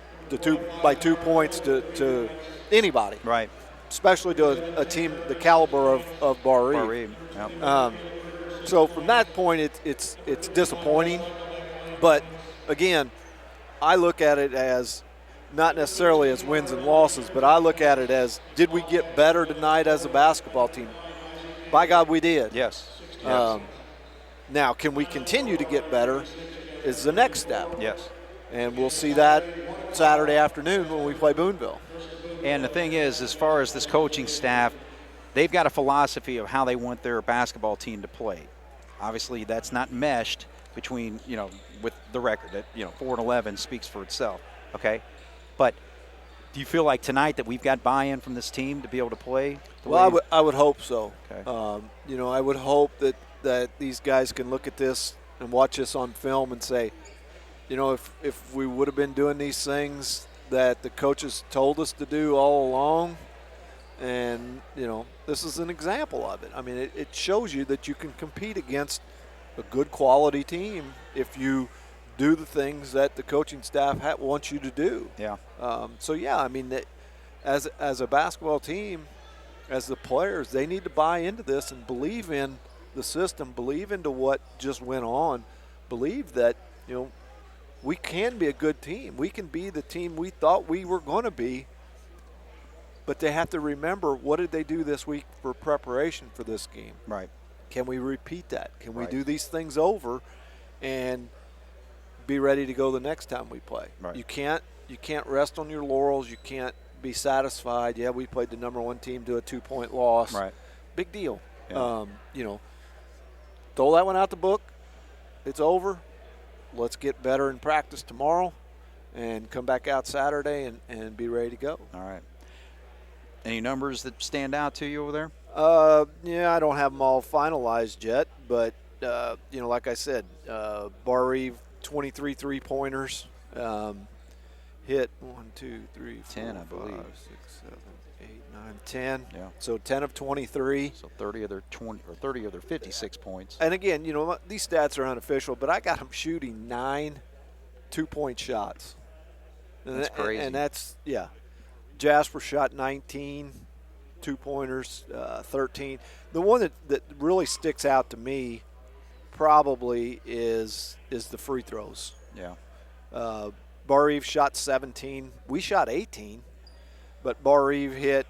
S2: by 2 points to anybody.
S1: Right.
S2: Especially to a team the caliber of Barr Reeve.
S1: Bar Reeve. Yep.
S2: So from that point, it's disappointing. But again, I look at it as not necessarily as wins and losses, but I look at it as, did we get better tonight as a basketball team? By God, we did.
S1: Yes.
S2: Now, can we continue to get better is the next step.
S1: Yes.
S2: And we'll see that Saturday afternoon when we play Boonville.
S1: And the thing is, as far as this coaching staff, they've got a philosophy of how they want their basketball team to play. Obviously, that's not meshed between, you know, with the record. That, you know, 4-11 speaks for itself, okay? But do you feel like tonight that we've got buy-in from this team to be able to play?
S2: Well, I would hope so.
S1: Okay.
S2: You know, I would hope that these guys can look at this and watch this on film and say, you know, if we would have been doing these things that the coaches told us to do all along, and, you know, this is an example of it. I mean, it shows you that you can compete against a good quality team if you do the things that the coaching staff wants you to do.
S1: Yeah.
S2: So, yeah, I mean, as a basketball team, as the players, they need to buy into this and believe in the system, believe into what just went on, believe that, you know, we can be a good team. We can be the team we thought we were going to be. But they have to remember, what did they do this week for preparation for this game?
S1: Right.
S2: Can we repeat that? Can we
S1: Right.
S2: do these things over and be ready to go the next time we play?
S1: Right.
S2: You can't rest on your laurels. You can't be satisfied. Yeah, we played the number one team to a 2-point loss.
S1: Right.
S2: Big deal.
S1: Yeah.
S2: You know, throw that one out the book. It's over. Let's get better in practice tomorrow and come back out Saturday and be ready to go.
S1: All right. Any numbers that stand out to you over there?
S2: Yeah, I don't have them all finalized yet, but, you know, like I said, Barr Reeve, 23 three-pointers, hit 1, 2, 3, 4,
S1: 10, I
S2: 5,
S1: believe.
S2: 6, 7, 8, 9, 10.
S1: Yeah.
S2: So 10 of 23.
S1: So 30 of their 20 or 30 of their 56 points.
S2: And again, you know, these stats are unofficial, but I got them shooting 9 two-point shots.
S1: That's crazy.
S2: And that's, yeah. Jasper shot 19 two-pointers, 13. The one that really sticks out to me probably is the free throws.
S1: Yeah.
S2: Barr Reeve shot 17. We shot 18, but Barr Reeve hit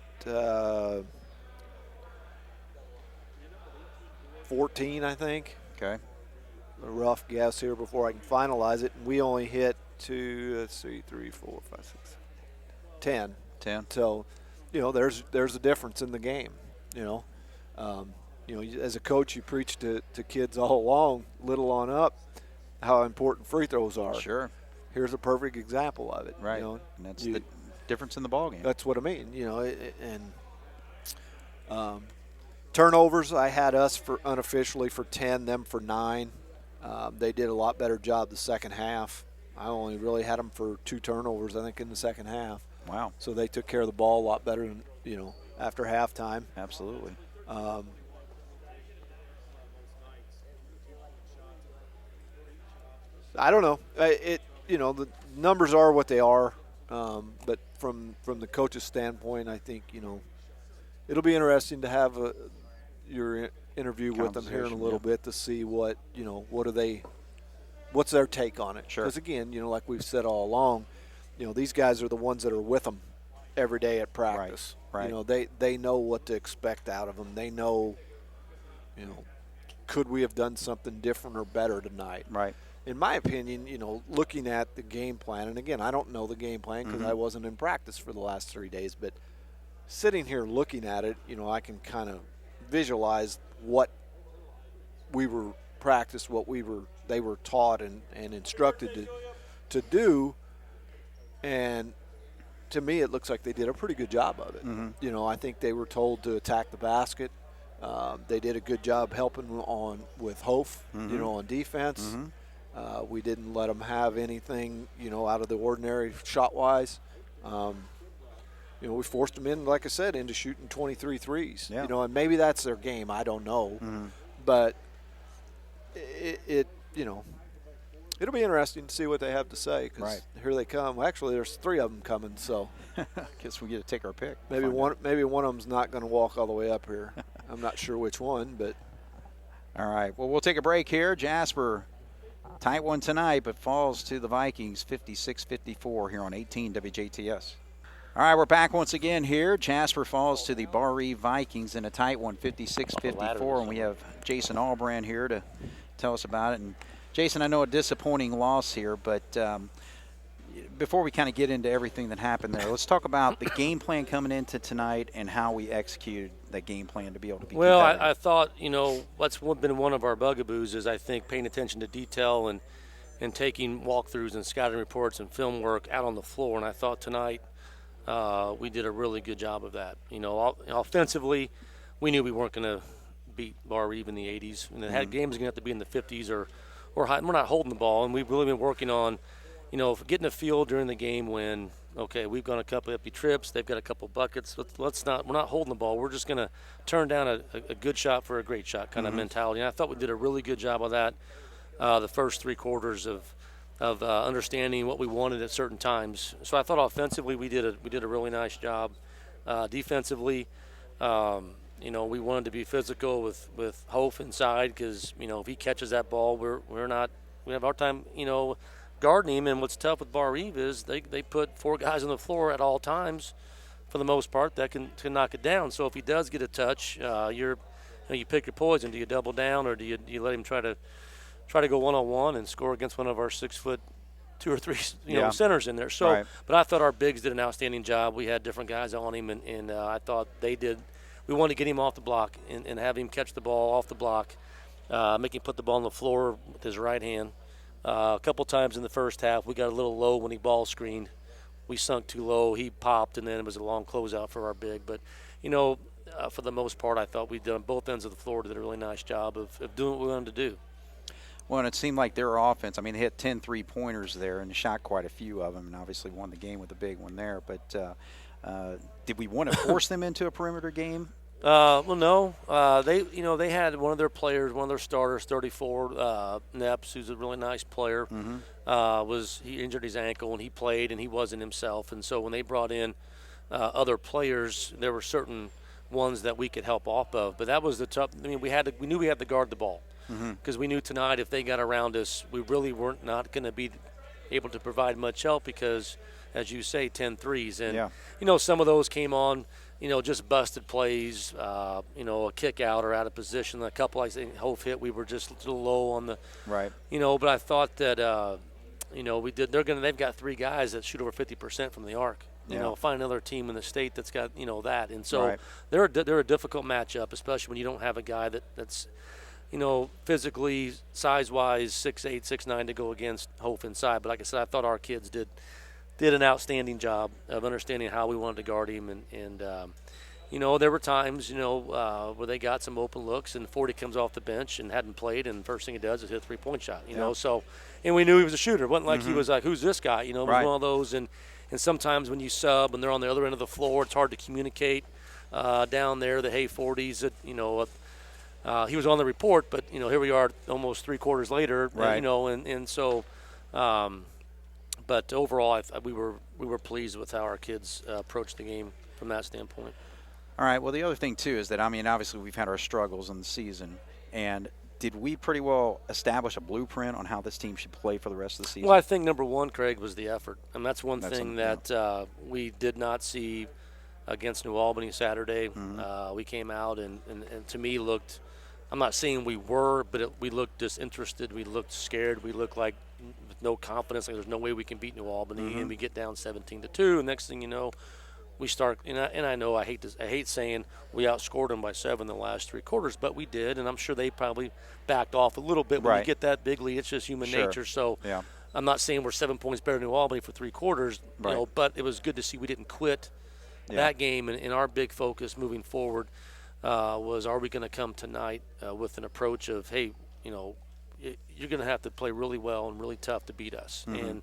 S2: 14, I think.
S1: Okay.
S2: A rough guess here before I can finalize it. And we only hit 2, 3, 4, 5, 6, 10.
S1: 10.
S2: So, you know, there's a difference in the game. You know, as a coach, you preach to kids all along, little on up, how important free throws are.
S1: Sure.
S2: Here's a perfect example of it.
S1: Right.
S2: You know,
S1: And that's the difference in the ballgame.
S2: that's what I mean. You know, Turnovers, I had us for unofficially for 10, them for 9. They did a lot better job the second half. I only really had them for 2 turnovers, I think, in the second half.
S1: Wow.
S2: So they took care of the ball a lot better than, after halftime.
S1: Absolutely.
S2: I don't know. The numbers are what they are. But from the coach's standpoint, I think, it'll be interesting to have your interview with them here in a little bit to see what what's their take on it.
S1: Sure.
S2: Because again, like we've said all along, these guys are the ones that are with them every day at practice.
S1: Right.
S2: They know what to expect out of them. They know, could we have done something different or better tonight?
S1: Right.
S2: In my opinion, looking at the game plan, and again, I don't know the game plan because I wasn't in practice for the last 3 days, but sitting here looking at it, I can kind of visualize what we were practiced, they were taught and instructed to do, and to me, it looks like they did a pretty good job of it. I think they were told to attack the basket. They did a good job helping with Hof, on defense. We didn't let them have anything, out of the ordinary shot-wise. We forced them in, like I said, into shooting 23 threes.
S1: Yeah.
S2: And maybe that's their game. I don't know. But it'll be interesting to see what they have to say because here they come. Well, actually, there's 3 of them coming, so
S1: guess we get to take our pick.
S2: Maybe one of them's not going to walk all the way up here. I'm not sure which one, but
S1: all right. Well, we'll take a break here. Jasper, tight one tonight, but falls to the Vikings 56-54 here on 18 WJTS. All right, we're back once again here. Jasper falls to the Barr Reeve Vikings in a tight one, 56-54, and we have Jason Albrand here to tell us about it. And Jason, I know a disappointing loss here, but before we kind of get into everything that happened there, let's talk about the game plan coming into tonight and how we executed that game plan to be able to be
S3: Well,
S1: competitive.
S3: I thought, what's been one of our bugaboos is, I think, paying attention to detail and taking walkthroughs and scouting reports and film work out on the floor. And I thought tonight we did a really good job of that. Offensively, we knew we weren't going to beat Barr Reeve in the 80s. And the games are going to have to be in the 50s or high. We're not holding the ball, and we've really been working on, getting a feel during the game when, okay, we've gone a couple empty trips, they've got a couple buckets. We're not holding the ball. We're just going to turn down a good shot for a great shot kind of mentality. And I thought we did a really good job of that the first 3 quarters of understanding what we wanted at certain times. So I thought offensively we did a really nice job. Defensively, we wanted to be physical with Hof inside because if he catches that ball, we have our time guarding him. And what's tough with Barr Reeve is they put 4 guys on the floor at all times, for the most part, that can knock it down. So if he does get a touch, you pick your poison. Do you double down or do you let him try to go one-on-one and score against one of our 6'2" or 3" centers in there? So, But I thought our bigs did an outstanding job. We had different guys on him, and I thought they did. We wanted to get him off the block and have him catch the ball off the block, make him put the ball on the floor with his right hand. A couple times in the first half, we got a little low when he ball screened. We sunk too low. He popped, and then it was a long closeout for our big. But, for the most part, I thought we did on both ends of the floor did a really nice job of doing what we wanted to do.
S1: Well, and it seemed like their offense, they hit 10 three-pointers there and shot quite a few of them, and obviously won the game with a big one there. But did we want to force them into a perimeter game?
S3: Well, no. They had one of their players, one of their starters, 34, Neps, who's a really nice player. He injured his ankle and he played and he wasn't himself. And so when they brought in other players, there were certain ones that we could help off of. But that was the tough. We knew we had to guard the ball because we knew tonight if they got around us, we really weren't not going to be able to provide much help because, as you say, 10 threes. And some of those came on. Just busted plays, a kick out or out of position. A couple, I think, Hof hit, we were just a little low on the right. But I thought that, we did. They've got 3 guys that shoot over 50% from the arc. Find another team in the state that's got that, and so they're a difficult matchup, especially when you don't have a guy that's physically, size-wise, 6'8", 6'9" to go against Hof inside. But like I said, I thought our kids did an outstanding job of understanding how we wanted to guard him, and there were times, where they got some open looks and 40 comes off the bench and hadn't played, and first thing he does is hit a three-point shot, know. So, and we knew he was a shooter. It wasn't like he was like, who's this guy? It was
S1: Right.
S3: one of those. And sometimes when you sub and they're on the other end of the floor, it's hard to communicate down there, the hey 40s, he was on the report, but, here we are almost 3 quarters later,
S1: right.
S3: And so, but overall, we were pleased with how our kids approached the game from that standpoint.
S1: All right. Well, the other thing, too, is that, obviously we've had our struggles in the season. And did we pretty well establish a blueprint on how this team should play for the rest of the season?
S3: Well, I think number one, Craig, was the effort. And that's one thing that we did not see against New Albany Saturday.
S1: Mm-hmm.
S3: We came out and to me looked – I'm not saying we were, but we looked disinterested. We looked scared. We looked like with no confidence. Like there's no way we can beat New Albany.
S1: Mm-hmm.
S3: And we get down 17-2. And next thing you know, we start, and I know I hate saying we outscored them by 7 the last 3 quarters, but we did, and I'm sure they probably backed off a little bit when you get that big lead. It's just human nature. So I'm not saying we're 7 points better than New Albany for 3 quarters, but it was good to see we didn't quit that game. And our big focus moving forward was, are we going to come tonight with an approach of, hey, you're going to have to play really well and really tough to beat us.
S1: Mm-hmm.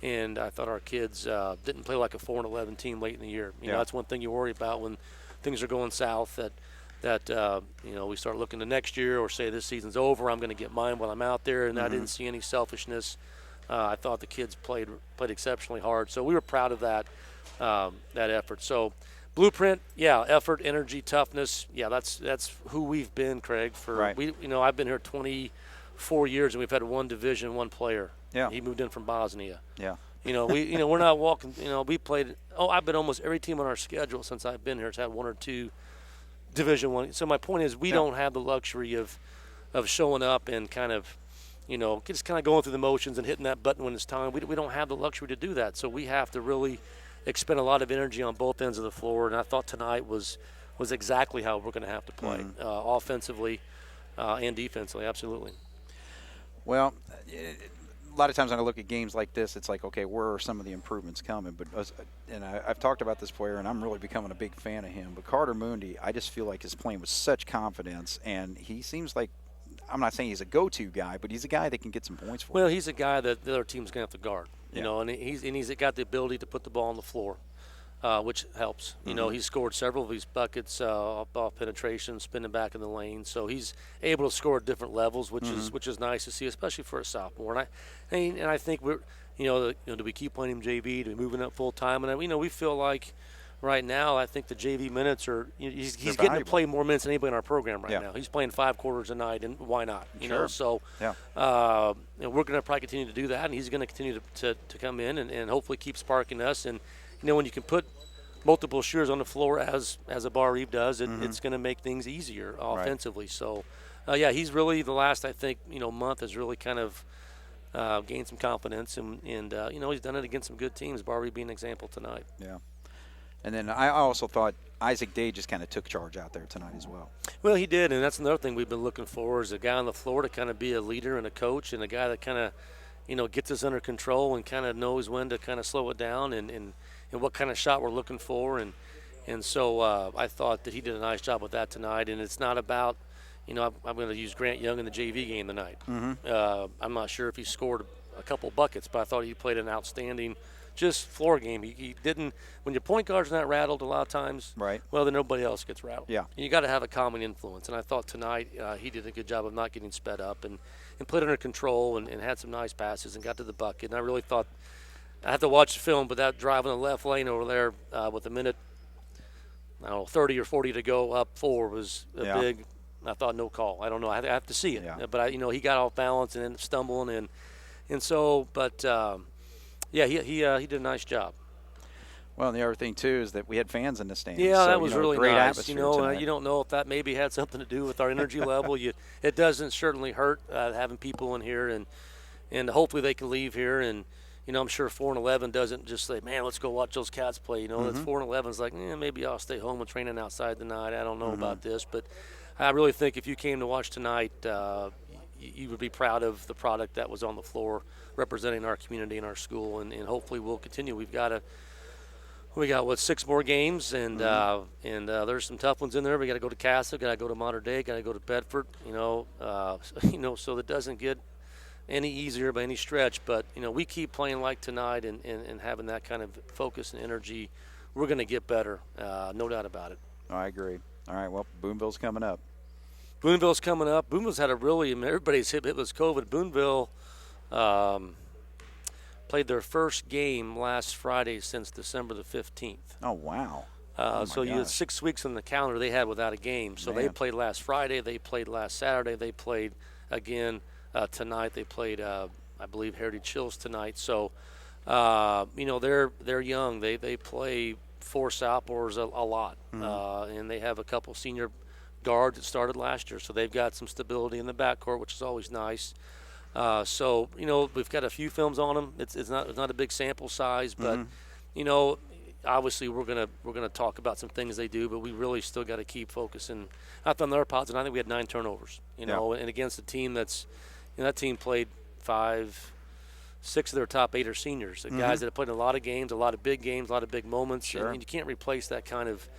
S3: And I thought our kids didn't play like a 4-11 team late in the year. You know, that's one thing you worry about when things are going south, that we start looking to next year or say this season's over, I'm going to get mine while I'm out there. And I didn't see any selfishness. I thought the kids played exceptionally hard. So we were proud of that effort. So blueprint, effort, energy, toughness. Yeah, that's who we've been, Craig. I've been here 24 years and we've had one Division I player.
S1: Yeah.
S3: He moved in from Bosnia.
S1: Yeah.
S3: We're not walking. We played. I've been almost every team on our schedule since I've been here has had 1 or 2 Division I. So my point is, we don't have the luxury of showing up and kind of, just kind of going through the motions and hitting that button when it's time. We don't have the luxury to do that. So we have to really expend a lot of energy on both ends of the floor. And I thought tonight was exactly how we're going to have to play, offensively and defensively. Absolutely.
S1: Well, a lot of times when I look at games like this, it's like, okay, where are some of the improvements coming? But I've talked about this player, and I'm really becoming a big fan of him. But Carter Moondy, I just feel like he's playing with such confidence, and he seems like, I'm not saying he's a go-to guy, but he's a guy that can get some points for.
S3: Well, he's a guy that the other team's going to have to guard, and he's got the ability to put the ball on the floor, which helps. He's scored several of these buckets off
S1: Mm-hmm.
S3: penetration, spinning back in the lane, so he's able to score at different levels, which is nice to see, especially for a sophomore. And I think we're, do we keep playing him JV? Do we moving up full time? And we feel like right now, I think the JV minutes are, he's getting to play more minutes than anybody in our program right now. He's playing 5 quarters a night, and why not? So we're going to probably continue to do that, and he's going to continue to come in and hopefully keep sparking us. And when you can put multiple shooters on the floor as a Barr Reeve does, it's going to make things easier offensively. Right. So he's really the last, I think, month has really kind of gained some confidence, and he's done it against some good teams. Barr Reeve being an example tonight.
S1: Yeah. And then I also thought Isaac Day just kind of took charge out there tonight as well.
S3: Well, he did, and that's another thing we've been looking for, is a guy on the floor to kind of be a leader and a coach, and a guy that kind of gets us under control and kind of knows when to kind of slow it down and what kind of shot we're looking for. And so I thought that he did a nice job with that tonight. And it's not about, I'm going to use Grant Young in the JV game tonight. I'm not sure if he scored a couple buckets, but I thought he played an outstanding just floor game. He didn't, when your point guard's not rattled a lot of times, well, then nobody else gets rattled. Yeah. And you got to have a calming influence. And I thought tonight he did a good job of not getting sped up and played under control and had some nice passes and got to the bucket. And I really thought, I have to watch the film, but that drive in the left lane over there with a minute, 30 or 40 to go up 4 was a big, I thought, no call. I don't know. I have to see it. Yeah. But, he got off balance and ended up stumbling. And so, but, he did a nice job.
S1: Well, and the other thing, too, is that we had fans in the stands.
S3: Yeah, that was really
S1: great
S3: nice.
S1: Atmosphere
S3: you don't know if that maybe had something to do with our energy level. It doesn't certainly hurt having people in here, and hopefully they can leave here. And, I'm sure 4-11 doesn't just say, man, let's go watch those Cats play. That's 4-11 is like, maybe I'll stay home and training outside tonight. I don't know about this. But I really think if you came to watch tonight, you would be proud of the product that was on the floor representing our community and our school, and hopefully we'll continue. We've got We got 6 more games, and there's some tough ones in there. We got to go to Casa, got to go to Mater Dei, got to go to Bedford. So that doesn't get any easier by any stretch. But we keep playing like tonight and having that kind of focus and energy. We're going to get better, no doubt about it.
S1: I agree. All right, well, Boonville's coming up.
S3: Boonville's coming up. Boonville's had everybody's hit with COVID. Boonville played their first game last Friday since December the 15th.
S1: Oh, wow.
S3: So you had 6 weeks on the calendar they had without a game. So they played last Friday. They played last Saturday. They played again tonight. They played, I believe, Heritage Hills tonight. So, they're young. They play 4 sophomores a lot. And they have a couple senior guards that started last year. So they've got some stability in the backcourt, which is always nice. So we've got a few films on them. It's not a big sample size, but obviously we're gonna talk about some things they do, but we really still got to keep focusing. I thought their positive. I think we had 9 turnovers. And against a team that team played 6 of their top 8 are seniors. The guys that have played in a lot of games, a lot of big games, a lot of big moments.
S1: Sure.
S3: And you can't replace that kind of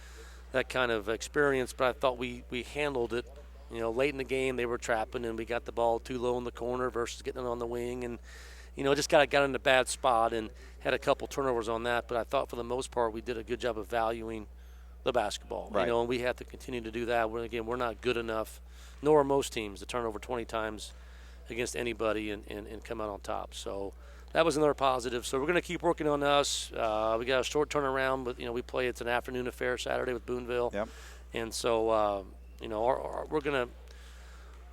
S3: experience. But I thought we handled it. Late in the game, they were trapping, and we got the ball too low in the corner versus getting it on the wing. And, just got in a bad spot and had a couple turnovers on that. But I thought for the most part we did a good job of valuing the basketball.
S1: Right.
S3: And we have to continue to do that. We're not good enough, nor are most teams, to turn over 20 times against anybody and come out on top. So that was another positive. So we're going to keep working on us. We got a short turnaround, but, we play. It's an afternoon affair Saturday with Boonville.
S1: Yep.
S3: And so,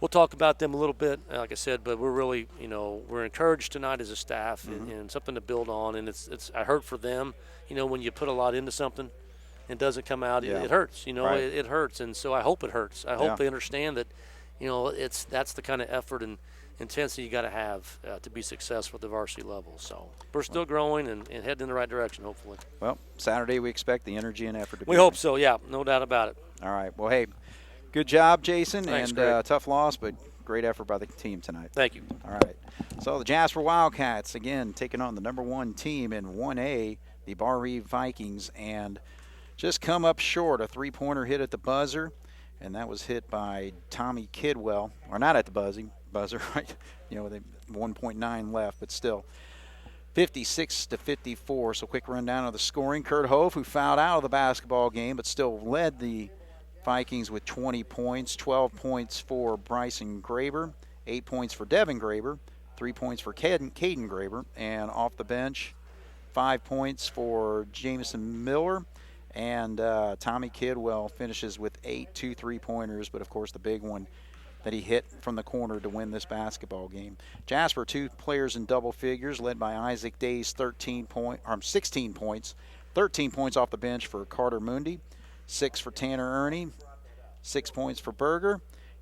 S3: we'll talk about them a little bit, like I said, but we're really, we're encouraged tonight as a staff and something to build on. And I hurt for them, when you put a lot into something and doesn't come out, it hurts,
S1: Right.
S3: it hurts. And so I hope it hurts. I hope they understand that, that's the kind of effort and intensity you got to have to be successful at the varsity level. So we're still growing and heading in the right direction, hopefully.
S1: Well, Saturday we expect the energy and effort to be
S3: We hope so, yeah, no doubt about it.
S1: All right. Well, hey, good job, Jason.
S3: Thanks,
S1: and
S3: Greg.
S1: tough loss, but great effort by the team tonight.
S3: Thank you.
S1: All right. So the Jasper Wildcats, again, taking on the number 1 team in 1A, the Barr Reeve Vikings, and just come up short. A 3-pointer hit at the buzzer, and that was hit by Tommy Kidwell. Or not at the buzzer, right? With 1.9 left, but still. 56-54. So quick rundown of the scoring. Kurt Hove, who fouled out of the basketball game, but still led the Vikings with 20 points, 12 points for Bryson Graber, 8 points for Devin Graber, 3 points for Caden Graber, and off the bench, 5 points for Jameson Miller, and Tommy Kidwell finishes with 8 3-pointers, but of course the big one that he hit from the corner to win this basketball game. Jasper, 2 players in double figures, led by Isaac Day's 16 points, 13 points off the bench for Carter Mundy, 6 for Tanner Ernie, 6 points for Berger,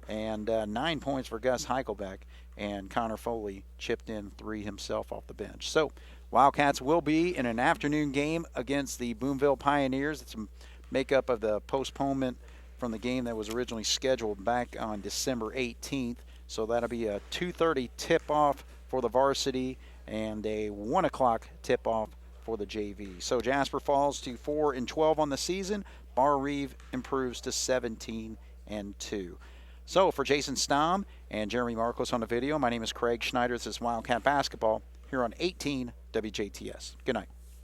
S1: and 9 points for Gus Heichelbeck. And Connor Foley chipped in 3 himself off the bench. So Wildcats will be in an afternoon game against the Boonville Pioneers. It's a makeup of the postponement from the game that was originally scheduled back on December 18th. So that'll be a 2:30 tip-off for the varsity and a 1 o'clock tip-off for the JV. So Jasper falls to 4-12 on the season. Barr Reeve improves to 17-2. So for Jason Stamm and Jeremy Marcos on the video, my name is Craig Schneider. This is Wildcat Basketball here on 18 WJTS. Good night.